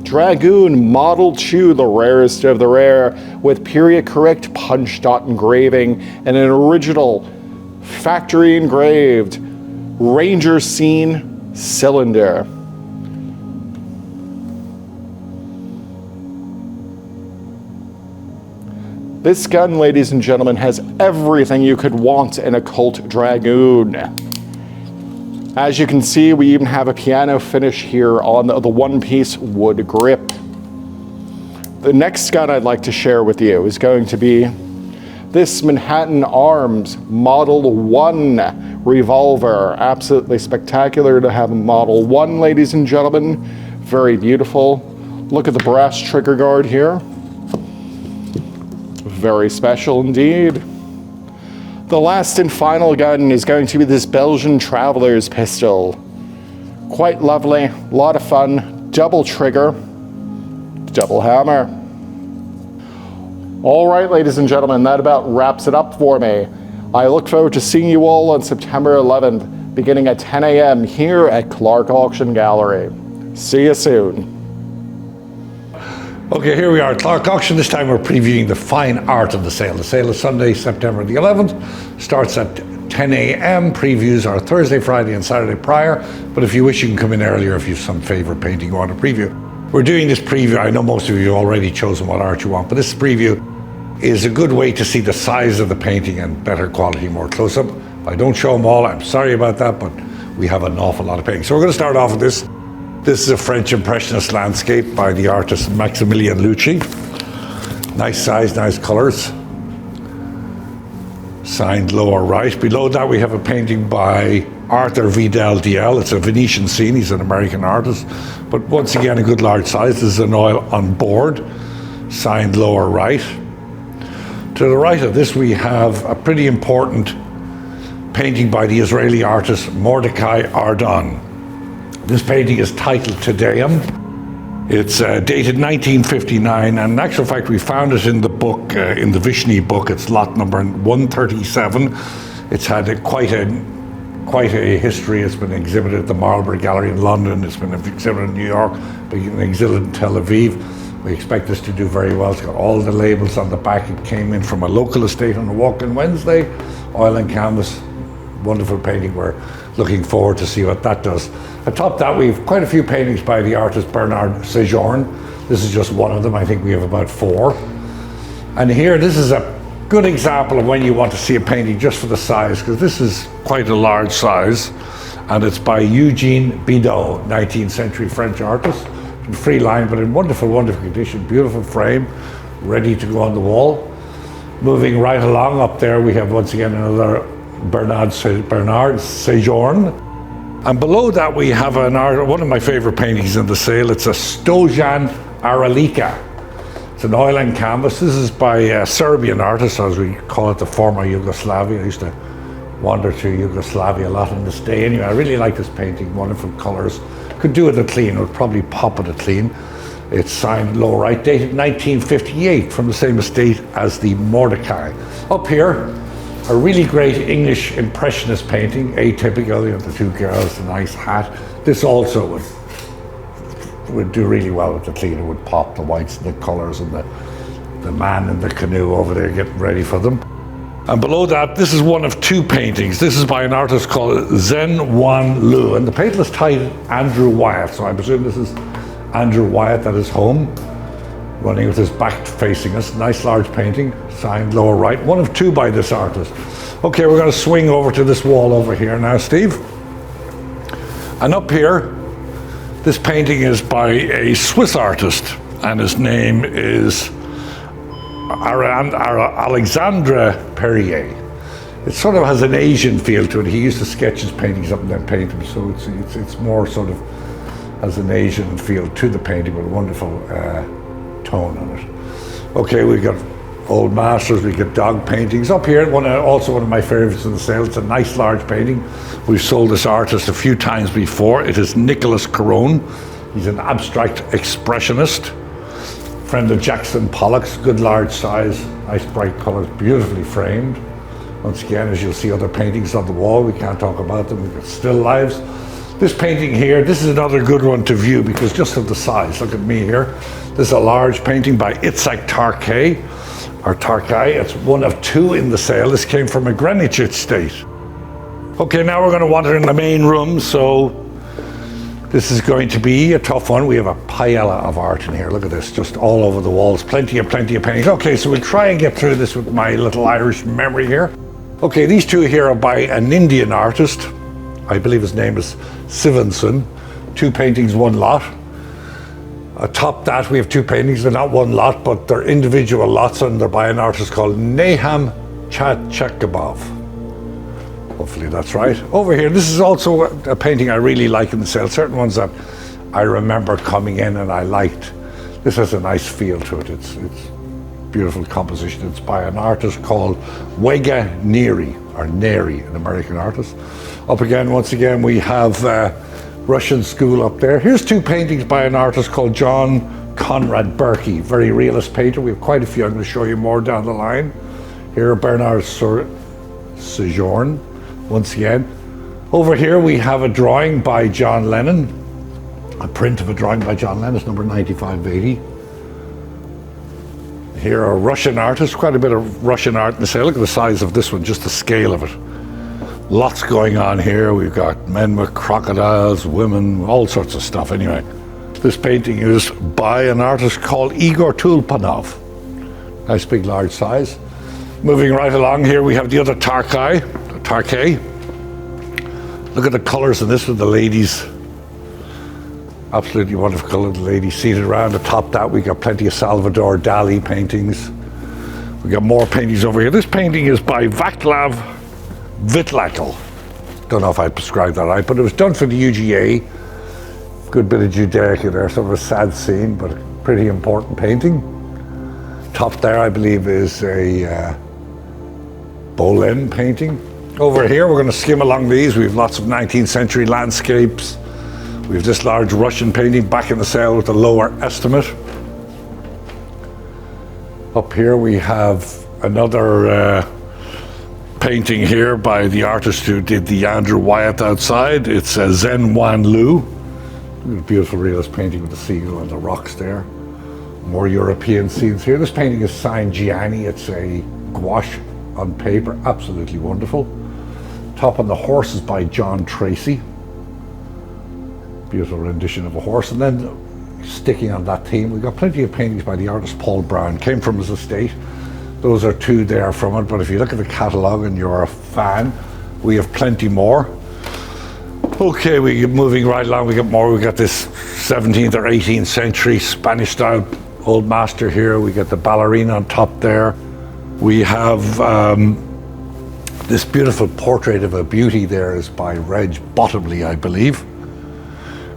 Dragoon Model 2, the rarest of the rare, with period correct punch dot engraving and an original factory engraved Ranger Scene cylinder. This gun, ladies and gentlemen, has everything you could want in a Colt Dragoon. As you can see, we even have a piano finish here on the one-piece wood grip. The next gun I'd like to share with you is going to be this Manhattan Arms Model 1 revolver. Absolutely spectacular to have a Model 1, ladies and gentlemen. Very beautiful. Look at the brass trigger guard here. Very special indeed. The last and final gun is going to be this Belgian Traveler's pistol. Quite lovely, a lot of fun, double trigger, double hammer. All right, ladies and gentlemen, that about wraps it up for me. I look forward to seeing you all on September 11th, beginning at 10 a.m. here at Clarke Auction Gallery. See you soon. Okay, here we are at Clarke Auction. This time we're previewing the fine art of the sale. The sale is Sunday, September the 11th. Starts at 10 a.m. Previews are Thursday, Friday, and Saturday prior. But if you wish, you can come in earlier if you have some favorite painting you want to preview. We're doing this preview. I know most of you have already chosen what art you want, but this preview is a good way to see the size of the painting and better quality, more close-up. If I don't show them all, I'm sorry about that, but we have an awful lot of paintings. So we're going to start off with this. This is a French Impressionist landscape by the artist Maximilien Lucci. Nice size, nice colors. Signed lower right. Below that we have a painting by Arthur Vidal DL. It's a Venetian scene. He's an American artist. But once again, a good large size. This is an oil on board. Signed lower right. To the right of this we have a pretty important painting by the Israeli artist Mordecai Ardon. This painting is titled Te Deum. It's dated 1959, and in actual fact, we found it in the book, in the Vishny book. It's lot number 137. It's had quite a history. It's been exhibited at the Marlborough Gallery in London. It's been exhibited in New York, been exhibited in Tel Aviv. We expect this to do very well. It's got all the labels on the back. It came in from a local estate on a walk-in Wednesday. Oil and canvas. Wonderful painting. We're looking forward to see what that does. Atop that, we have quite a few paintings by the artist Bernard Sejourne. This is just one of them. I think we have about 4. And here, this is a good example of when you want to see a painting just for the size, because this is quite a large size. And it's by Eugene Bidot, 19th century French artist. Free line, but in wonderful, wonderful condition. Beautiful frame, ready to go on the wall. Moving right along up there, we have once again another Bernard Sejourne. And below that we have one of my favorite paintings in the sale. It's a Stojan Aralika. It's an oil and canvas. This is by a Serbian artist, as we call it, the former Yugoslavia. I used to wander through Yugoslavia a lot in this day. Anyway, I really like this painting, wonderful colors. Could do with a clean, it would probably pop with a clean. It's signed low right, dated 1958, from the same estate as the Mordecai. Up here, a really great English Impressionist painting, atypical, you know, the 2 girls, the nice hat. This also would do really well with the clean. It would pop, the whites and the colors, and the man in the canoe over there getting ready for them. And below that, this is one of 2 paintings. This is by an artist called Zen Wan Lu, and the painting is titled Andrew Wyatt, so I presume this is Andrew Wyatt at his home, running with his back facing us. Nice large painting, signed lower right. One of 2 by this artist. Okay, we're going to swing over to this wall over here now, Steve. And up here, this painting is by a Swiss artist, and his name is Alexandre Perrier. It sort of has an Asian feel to it. He used to sketch his paintings up and then paint them, so it's more sort of has an Asian feel to the painting with a wonderful tone on it. Okay, we've got old masters, we've got dog paintings. Up here, also one of my favorites in the sale. It's a nice large painting. We've sold this artist a few times before. It is Nicolas Caron. He's an abstract expressionist. friend of Jackson Pollock's, good large size, nice bright colours, beautifully framed. Once again, as you'll see other paintings on the wall, we can't talk about them, we've got still lives. This painting here, this is another good one to view because just of the size, look at me here. This is a large painting by Clarke, or Clarke. It's one of two in the sale. This came from a Greenwich estate. Okay, now we're going to wander in the main room, so this is going to be a tough one. We have a paella of art in here. Look at this, just all over the walls. Plenty of paintings. Okay, so we'll try and get through this with my little Irish memory here. Okay, these two here are by an Indian artist. I believe his name is Sivanson. Two paintings, one lot. Atop that, we have two paintings. They're not one lot, but they're individual lots, and they're by an artist called Nahum Chachakabov. Hopefully that's right. Over here, this is also a painting I really like in the sale. Certain ones that I remember coming in and I liked. This has a nice feel to it. It's beautiful composition. It's by an artist called Wega Neri, or Neri, an American artist. Up again, once again, we have Russian School up there. Here's two paintings by an artist called John Conrad Berkey, very realist painter. We have quite a few. I'm going to show you more down the line. Here, Bernard Sojourn, once again. Over here, we have a drawing by John Lennon, a print of a drawing by John Lennon, it's number 9580. Here are Russian artists, quite a bit of Russian art in the sale. Look at the size of this one, just the scale of it. Lots going on here. We've got men with crocodiles, women, all sorts of stuff. Anyway, this painting is by an artist called Igor Tulpanov. Nice big large size. Moving right along here, we have the other Clarke. Look at the colours in this with the ladies. Absolutely wonderful colour. The ladies seated around. Atop that, we got plenty of Salvador Dali paintings. We got more paintings over here. This painting is by Vaclav Vitlacl. Don't know if I prescribed that right, but it was done for the UGA. Good bit of Judaica there, sort of a sad scene, but a pretty important painting. Top there, I believe, is a Bolen painting. Over here, we're going to skim along these. We have lots of 19th century landscapes. We have this large Russian painting back in the sale with a lower estimate. Up here we have another painting here by the artist who did the Andrew Wyeth outside. It's Zen Wan Lu. A beautiful realist painting with the seagull and the rocks there. More European scenes here. This painting is signed Gianni. It's a gouache on paper, absolutely wonderful. Top on the horse is by John Tracy. Beautiful rendition of a horse. And then sticking on that theme, we've got plenty of paintings by the artist Paul Brown. Came from his estate. Those are two there from it, but if you look at the catalogue and you're a fan, we have plenty more. Okay, we're moving right along. We got more. We got this 17th or 18th century Spanish style old master here. We got the ballerina on top there. We have this beautiful portrait of a beauty there is by Reg Bottomley, I believe.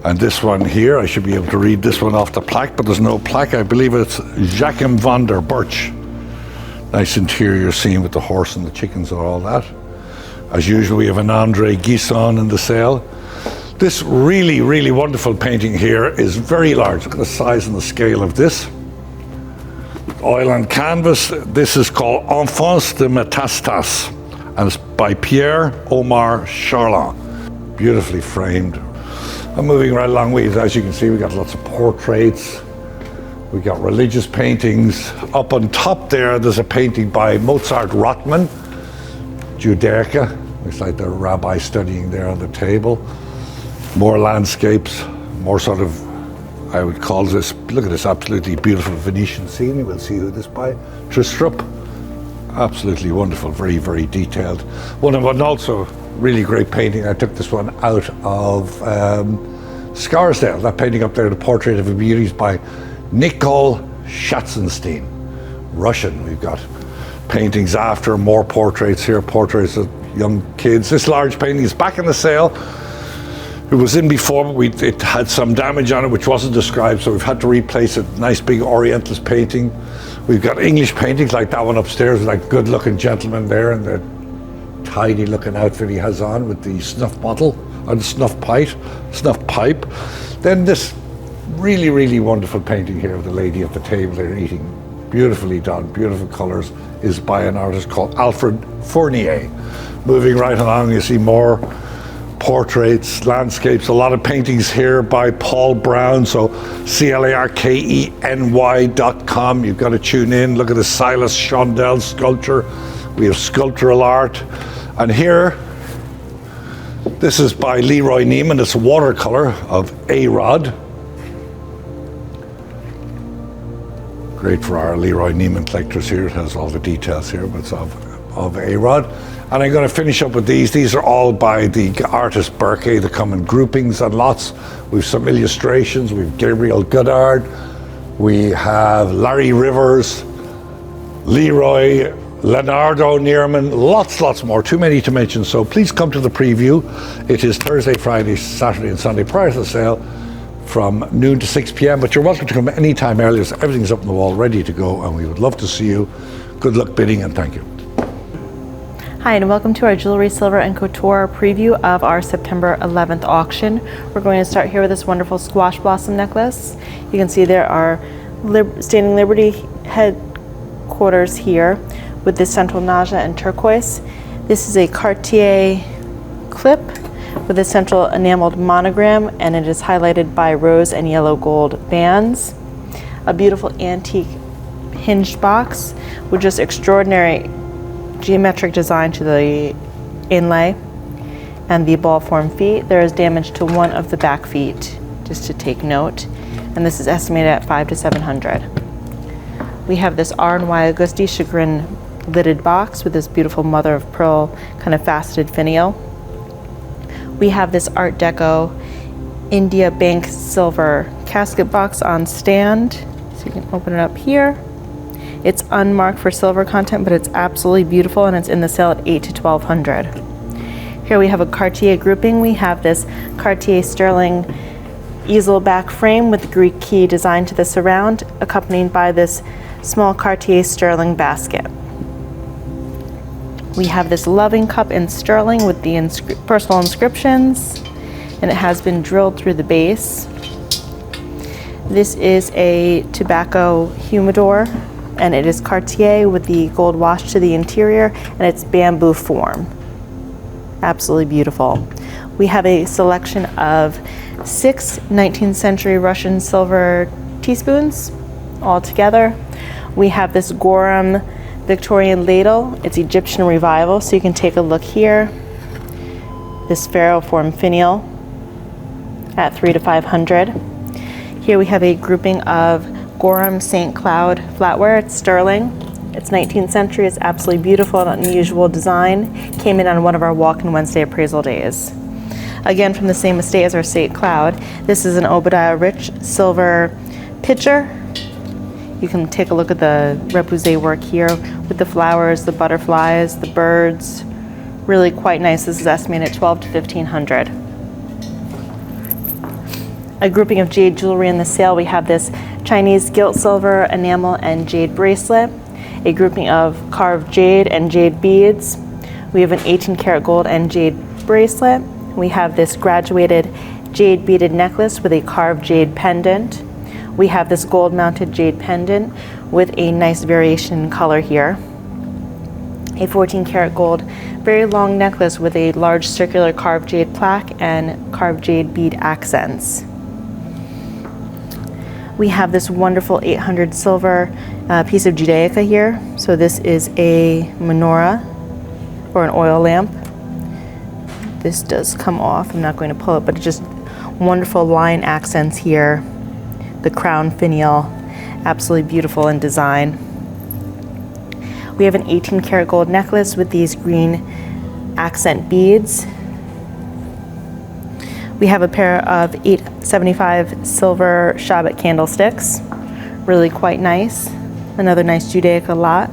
And this one here, I should be able to read this one off the plaque, but there's no plaque. I believe it's Joachim van der Birch. Nice interior scene with the horse and the chickens and all that. As usual, we have an Andre Guisson in the sale. This really, really wonderful painting here is very large. Look at the size and the scale of this. Oil on canvas. This is called Enfance de Métastas, and it's by Pierre Omar Charlon. Beautifully framed. I'm moving right along with, as you can see, we got lots of portraits. We got religious paintings. Up on top there, there's a painting by Mozart Rotman, Judaica. Looks like the rabbi studying there on the table. More landscapes, more sort of, I would call this, look at this absolutely beautiful Venetian scene. We'll see who this by. Tristrup. Absolutely wonderful, very, very detailed. One also really great painting. I took this one out of Scarsdale. That painting up there, the portrait of a beauty, is by Nikol Schatzenstein, Russian. We've got paintings after, more portraits here, portraits of young kids. This large painting is back in the sale. It was in before, but it had some damage on it which wasn't described, so we've had to replace it. Nice big Orientalist painting. We've got English paintings like that one upstairs, like good looking gentleman there and the tidy looking outfit he has on with the snuff bottle, or the snuff pipe. Then this really, really wonderful painting here of the lady at the table there eating. Beautifully done, beautiful colors, is by an artist called Alfred Fournier. Moving right along, you see more portraits, landscapes, a lot of paintings here by Paul Brown, so clarkeny.com. You've got to tune in. Look at the Silas Shondell sculpture. We have sculptural art. And here, this is by Leroy Neiman. It's a watercolor of A-Rod. Great for our Leroy Neiman collectors here. It has all the details here, but it's of A-Rod. And I'm going to finish up with these. These are all by the artist Burke. They come in groupings and lots. We've some illustrations. We've Gabriel Goddard. We have Larry Rivers, Leroy, Leonardo Neerman, lots more. Too many to mention. So please come to the preview. It is Thursday, Friday, Saturday, and Sunday prior to the sale from noon to 6 p.m. But you're welcome to come anytime earlier. So everything's up on the wall, ready to go, and we would love to see you. Good luck bidding, and thank you. Hi, and welcome to our Jewelry, Silver, and Couture preview of our September 11th auction. We're going to start here with this wonderful squash blossom necklace. You can see there are Standing Liberty headquarters here with this central naja and turquoise. This is a Cartier clip with a central enameled monogram, and it is highlighted by rose and yellow gold bands. A beautiful antique hinged box with just extraordinary geometric design to the inlay and the ball form feet. There is damage to one of the back feet, just to take note, and this is estimated at $500 to $700. We have this R&Y Auguste chagrin lidded box with this beautiful mother of pearl kind of faceted finial. We have this Art Deco India Bank silver casket box on stand, so you can open it up here. It's unmarked for silver content, but it's absolutely beautiful, and it's in the sale at $800 to $1,200. Here we have a Cartier grouping. We have this Cartier sterling easel back frame with the Greek key design to the surround, accompanied by this small Cartier sterling basket. We have this loving cup in sterling with the personal inscriptions, and it has been drilled through the base. This is a tobacco humidor, and it is Cartier with the gold wash to the interior, and it's bamboo form. Absolutely beautiful. We have a selection of 6 19th century Russian silver teaspoons all together. We have this Gorham Victorian ladle. It's Egyptian revival, so you can take a look here. This pharaoh form finial at $300 to $500. Here we have a grouping of Gorham St. Cloud flatware. It's sterling. It's 19th century. It's absolutely beautiful and unusual design. Came in on one of our Walk-in Wednesday appraisal days. Again, from the same estate as our St. Cloud. This is an Obadiah Rich silver pitcher. You can take a look at the repoussé work here with the flowers, the butterflies, the birds. Really quite nice. This is estimated at $1,200 to $1,500. A grouping of jade jewelry in the sale. We have this Chinese gilt silver enamel and jade bracelet. A grouping of carved jade and jade beads. We have an 18 karat gold and jade bracelet. We have this graduated jade beaded necklace with a carved jade pendant. We have this gold mounted jade pendant with a nice variation in color here. A 14 karat gold very long necklace with a large circular carved jade plaque and carved jade bead accents. We have this wonderful 800 silver piece of Judaica here. So this is a menorah or an oil lamp. This does come off. I'm not going to pull it, but it's just wonderful line accents here. The crown finial, absolutely beautiful in design. We have an 18 karat gold necklace with these green accent beads. We have a pair of 875 silver Shabbat candlesticks, really quite nice. Another nice Judaica lot.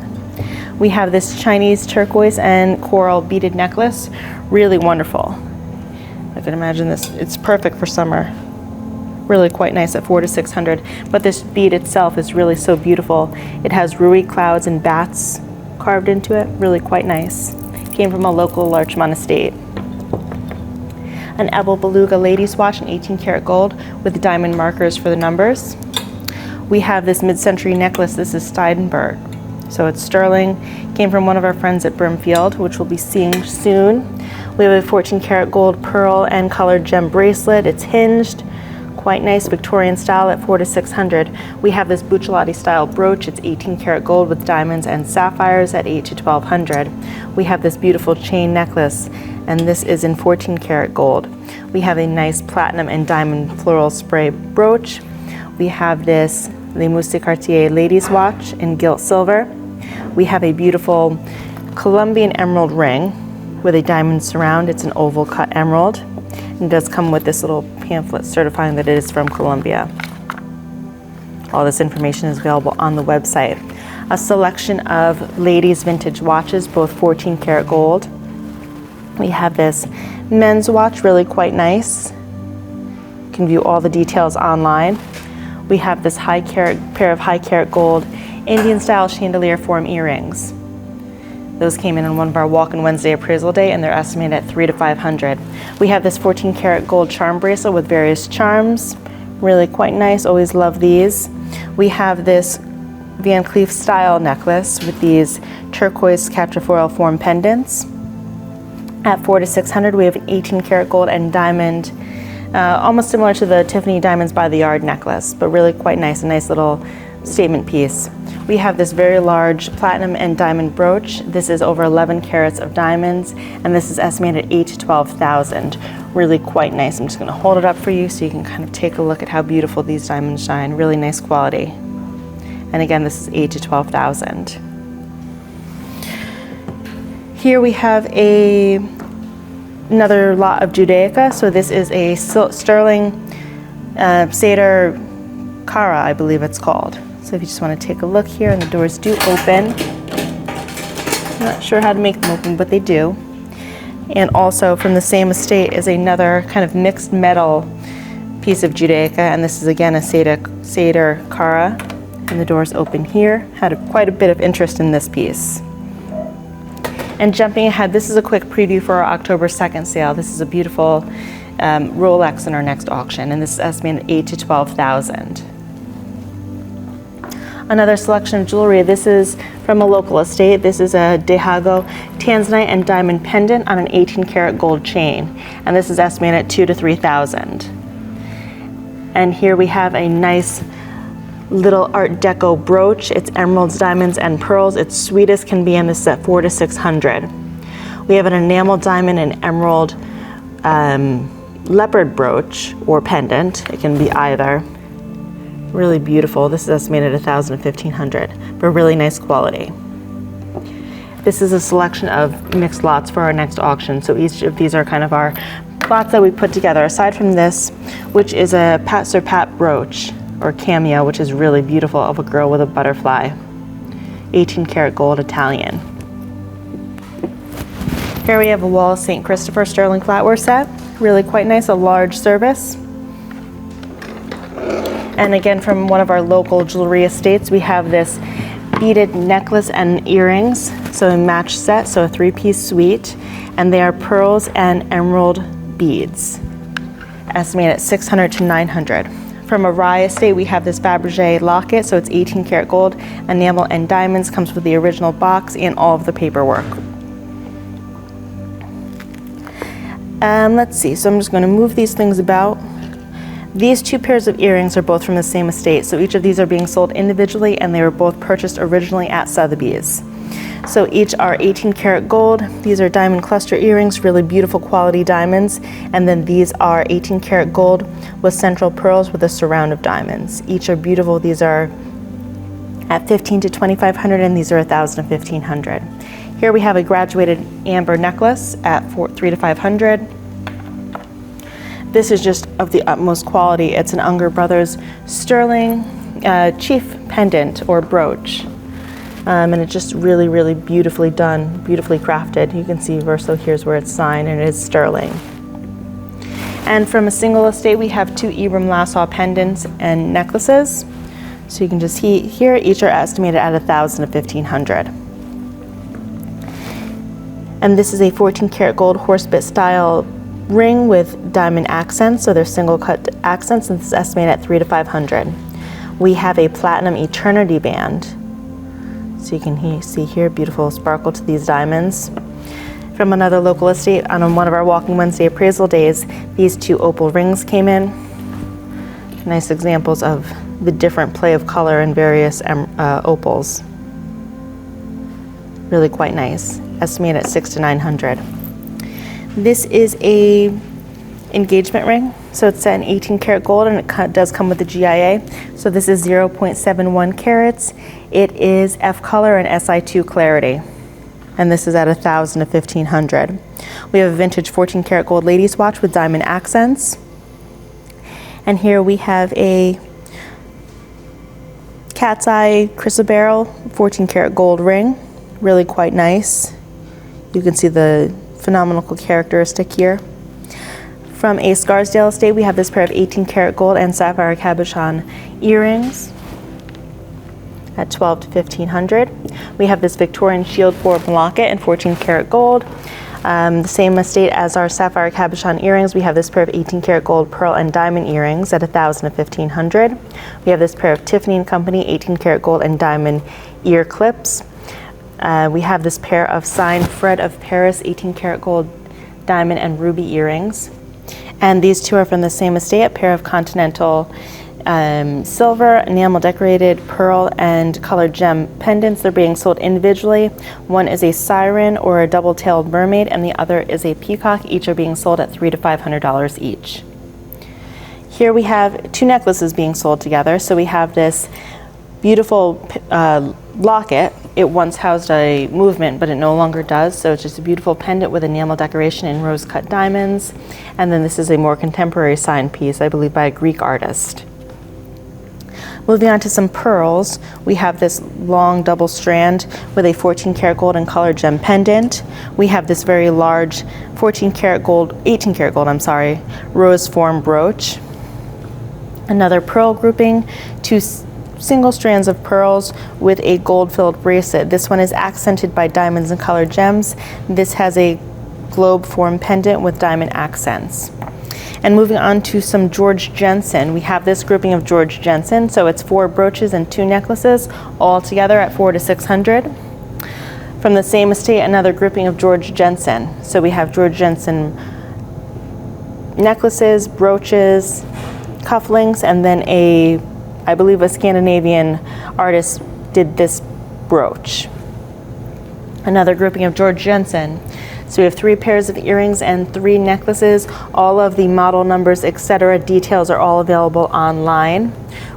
We have this Chinese turquoise and coral beaded necklace, really wonderful. I can imagine this, it's perfect for summer. Really quite nice at $400 to $600, but this bead itself is really so beautiful. It has rui clouds and bats carved into it, really quite nice. Came from a local Larchmont estate. an Ebel Beluga ladies watch in 18 karat gold with diamond markers for the numbers. We have this mid-century necklace. This is Steidenberg. So it's sterling, came from one of our friends at Brimfield, which we'll be seeing soon. We have a 14 karat gold pearl and colored gem bracelet. It's hinged, quite nice Victorian style at 400 to 600. We have this Buccellati style brooch. It's 18 karat gold with diamonds and sapphires at 800 to 1200. We have this beautiful chain necklace, and this is in 14 karat gold. We have a nice platinum and diamond floral spray brooch. We have this Les Musées Cartier ladies watch in gilt silver. We have a beautiful Colombian emerald ring with a diamond surround. It's an oval cut emerald. And it does come with this little pamphlet certifying that it is from Colombia. All this information is available on the website. A selection of ladies vintage watches, both 14 karat gold. We have this men's watch, really quite nice. You can view all the details online. We have this pair of high carat gold Indian style chandelier form earrings. Those came in on one of our Walk-in Wednesday appraisal day, and they're estimated at 300 to 500. We have this 14 karat gold charm bracelet with various charms. Really quite nice, always love these. We have this Van Cleef style necklace with these turquoise quatrefoil form pendants. At 400 to 600, we have an 18 karat gold and diamond, almost similar to the Tiffany Diamonds by the Yard necklace, but really quite nice, a nice little statement piece. We have this very large platinum and diamond brooch. This is over 11 carats of diamonds, and this is estimated at 8,000 to 12,000. Really quite nice. I'm just going to hold it up for you so you can kind of take a look at how beautiful these diamonds shine. Really nice quality. And again, this is 8,000 to 12,000. Here we have another lot of Judaica. So this is a sterling Seder Kara, I believe it's called. So if you just want to take a look here, and the doors do open. I'm not sure how to make them open, but they do. And also from the same estate is another kind of mixed metal piece of Judaica, and this is again a Seder Kara, and the doors open here. Had quite a bit of interest in this piece. And jumping ahead, this is a quick preview for our October 2nd sale. This is a beautiful Rolex in our next auction, and this is estimated at 8,000 to 12,000. Another selection of jewelry. This is from a local estate. This is a Dehago tanzanite and diamond pendant on an 18 karat gold chain, and this is estimated at 2,000 to 3,000. And here we have a nice little Art Deco brooch. It's emeralds, diamonds, and pearls. Its sweetest can be in this at 400 to 600. We have an enamel diamond and emerald leopard brooch or pendant. It can be either. Really beautiful. This is estimated at 1,000 to 1,500, but really nice quality. This is a selection of mixed lots for our next auction. So each of these are kind of our lots that we put together. Aside from this, which is a Pat Sur Pat brooch or cameo, which is really beautiful, of a girl with a butterfly. 18 karat gold Italian. Here we have a Wallace St. Christopher sterling flatware set. Really quite nice, a large service. And again, from one of our local jewelry estates, we have this beaded necklace and earrings, so a match set, so a 3-piece suite, and they are pearls and emerald beads, estimated at 600 to 900. From a Rye estate, we have this Fabergé locket, so it's 18 karat gold, enamel and diamonds, comes with the original box and all of the paperwork. Let's see, so I'm just going to move these things about. These two pairs of earrings are both from the same estate, so each of these are being sold individually, and they were both purchased originally at Sotheby's. So each are 18 karat gold. These are diamond cluster earrings, really beautiful quality diamonds, and then these are 18 karat gold with central pearls with a surround of diamonds. Each are beautiful. These are at 15 to 2,500, and these are 1,000 to 1,500. Here we have a graduated amber necklace at 300 to 500. This is just of the utmost quality. It's an Unger Brothers sterling chief pendant or brooch. And it's just really, really beautifully done, beautifully crafted. You can see Verso, here's where it's signed, and it is sterling. And from a single estate, we have 2 Ibram Lassaw pendants and necklaces. So you can just see here, each are estimated at 1,000 to 1,500. And this is a 14 karat gold horsebit style ring with diamond accents, so they're single cut accents, and this is estimated at $300 to $500. We have a platinum eternity band, so you can see here beautiful sparkle to these diamonds. From another local estate, on one of our Walking Wednesday appraisal days, these two opal rings came in. Nice examples of the different play of color in various opals. Really quite nice. Estimated at $600 to $900. This is a engagement ring, so it's set in 18 karat gold, and it does come with the GIA. So this is 0.71 carats. It is F color and SI2 clarity, and this is at $1,000 to $1,500. We have a vintage 14 karat gold ladies watch with diamond accents, and here we have a cat's eye crystal beryl 14 karat gold ring. Really quite nice. You can see the phenomenal characteristic here. From a Scarsdale estate, we have this pair of 18 karat gold and sapphire cabochon earrings at $1,200 to $1,500. We have this Victorian shield form locket in 14 karat gold. The same estate as our sapphire cabochon earrings, we have this pair of 18 karat gold pearl and diamond earrings at $1,000 to $1,500. We have this pair of Tiffany & Company 18 karat gold and diamond ear clips. We have this pair of signed Fred of Paris 18 karat gold diamond and ruby earrings. And these two are from the same estate, a pair of continental silver, enamel decorated pearl and colored gem pendants. They're being sold individually. One is a siren or a double-tailed mermaid, and the other is a peacock. Each are being sold at $300 to $500 each. Here we have two necklaces being sold together. So we have this beautiful locket. It once housed a movement, but it no longer does. So it's just a beautiful pendant with enamel decoration in rose-cut diamonds. And then this is a more contemporary sign piece, I believe by a Greek artist. Moving on to some pearls, we have this long double strand with a 14 karat gold and colored gem pendant. We have this very large 18 karat gold, rose form brooch. Another pearl grouping, two single strands of pearls with a gold-filled bracelet. This one is accented by diamonds and colored gems. This has a globe form pendant with diamond accents. And moving on to some George Jensen, we have this grouping of George Jensen. So it's 4 brooches and 2 necklaces, all together at $400 to $600. From the same estate, another grouping of George Jensen. So we have George Jensen necklaces, brooches, cufflinks, and then I believe a Scandinavian artist did this brooch. Another grouping of George Jensen. So we have 3 pairs of earrings and 3 necklaces. All of the model numbers, etc. details are all available online.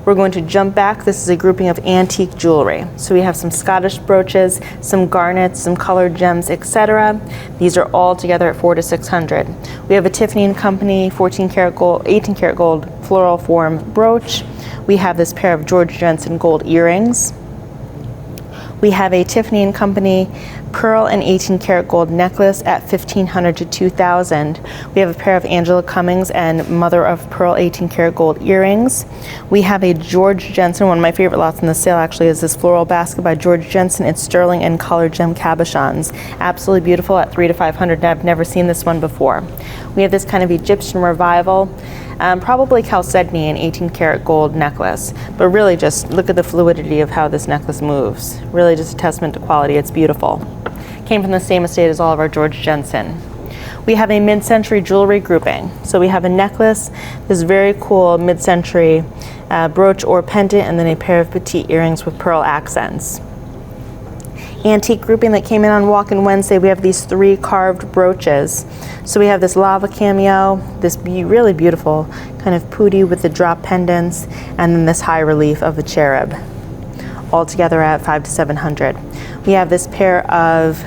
We're going to jump back. This is a grouping of antique jewelry. So we have some Scottish brooches, some garnets, some colored gems, etc. These are all together at $400 to $600. We have a Tiffany & Company 18 karat gold floral form brooch. We have this pair of George Jensen gold earrings. We have a Tiffany & Company pearl and 18 karat gold necklace at $1,500 to $2,000. We have a pair of Angela Cummings and mother of pearl 18 karat gold earrings. We have a George Jensen, one of my favorite lots in the sale actually is this floral basket by George Jensen. It's sterling and colored gem cabochons. Absolutely beautiful at $300 to $500. I've never seen this one before. We have this kind of Egyptian revival. Probably chalcedony, an 18 karat gold necklace, but really just look at the fluidity of how this necklace moves. Really just a testament to quality. It's beautiful. Came from the same estate as all of our George Jensen. We have a mid-century jewelry grouping. So we have a necklace, this very cool mid-century brooch or pendant, and then a pair of petite earrings with pearl accents. Antique grouping that came in on Walk-In Wednesday, we have these 3 carved brooches. So we have this lava cameo, this really beautiful kind of pooty with the drop pendants, and then this high relief of the cherub. All together at $500 to $700. We have this pair of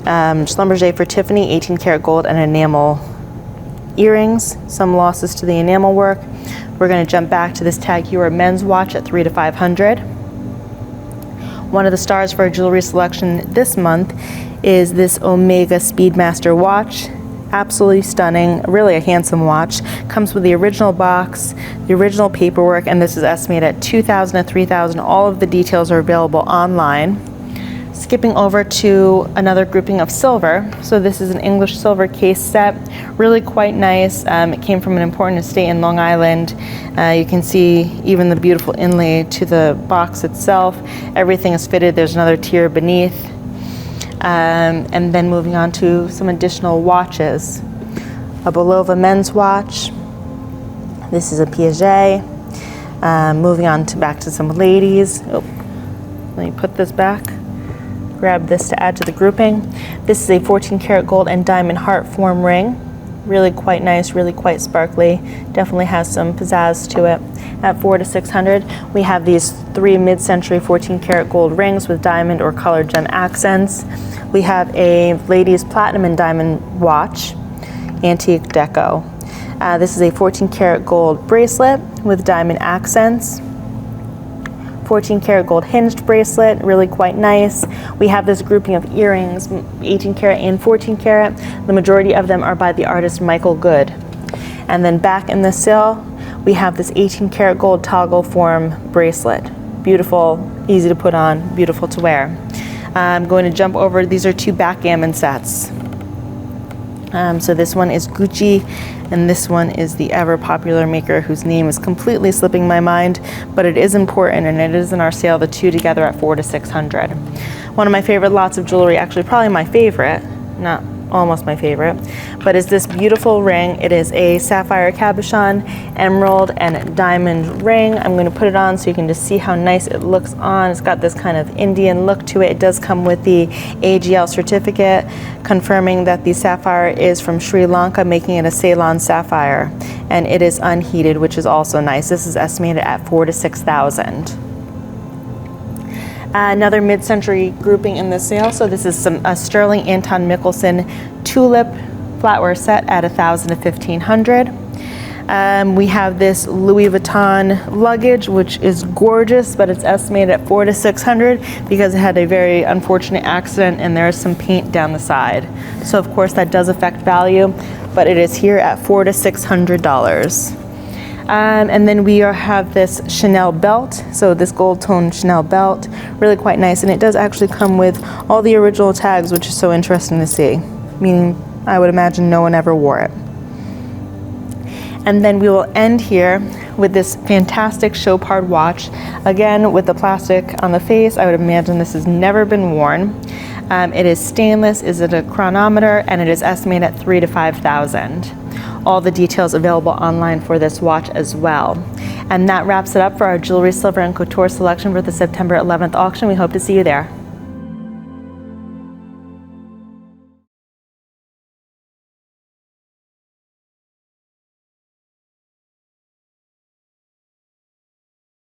Schlumberger for Tiffany 18 karat gold and enamel earrings. Some losses to the enamel work. We're going to jump back to this Tag Heuer men's watch at $300 to $500. One of the stars for our jewelry selection this month is this Omega Speedmaster watch. Absolutely stunning, really a handsome watch. Comes with the original box, the original paperwork, and this is estimated at $2,000 to $3,000. All of the details are available online. Skipping over to another grouping of silver. So this is an English silver case set, Really quite nice. It came from an important estate in Long Island. You can see even the beautiful inlay to the box itself. Everything is fitted. There's another tier beneath. And then moving on to some additional watches. A Bulova men's watch. This is a Piaget. Moving on to back to some ladies. Oh, let me put this back. Grab this to add to the grouping. This is a 14 karat gold and diamond heart form ring. Really quite nice, really quite sparkly. Definitely has some pizzazz to it. At $400 to $600, we have these 3 mid-century 14 karat gold rings with diamond or colored gem accents. We have a ladies platinum and diamond watch, antique deco. This is a 14 karat gold bracelet with diamond accents. 14 karat gold hinged bracelet, really quite nice. We have this grouping of earrings, 18 karat and 14 karat. The majority of them are by the artist Michael Good. And then back in the sale, we have this 18 karat gold toggle form bracelet. Beautiful, easy to put on, beautiful to wear. I'm going to jump over, these are 2 backgammon sets. So this one is Gucci, and this one is the ever popular maker whose name is completely slipping my mind, but it is important and it is in our sale, the 2 together at $400 to $600. One of my favorite lots of jewelry, actually probably my favorite, not almost my favorite, but is this beautiful ring. It is a sapphire cabochon, emerald, and diamond ring. I'm going to put it on so you can just see how nice it looks on. It's got this kind of Indian look to it. It does come with the AGL certificate confirming that the sapphire is from Sri Lanka, making it a Ceylon sapphire, and it is unheated, which is also nice. This is estimated at $4,000 to $6,000. Another mid-century grouping in the sale. So this is a sterling Anton Mickelson tulip flatware set at $1,000 to $1,500. We have this Louis Vuitton luggage, which is gorgeous, but it's estimated at $400 to $600 because it had a very unfortunate accident and there is some paint down the side. So of course that does affect value, but it is here at $400 to $600. And then we have this Chanel belt, so this gold tone Chanel belt, really quite nice, and it does actually come with all the original tags, which is so interesting to see, meaning I would imagine no one ever wore it. And then we will end here with this fantastic Chopard watch, again with the plastic on the face. I would imagine this has never been worn. It is stainless, is it a chronometer, and it is estimated at $3,000 to $5,000. All the details available online for this watch as well. And that wraps it up for our jewelry, silver, and couture selection for the September 11th auction. We hope to see you there.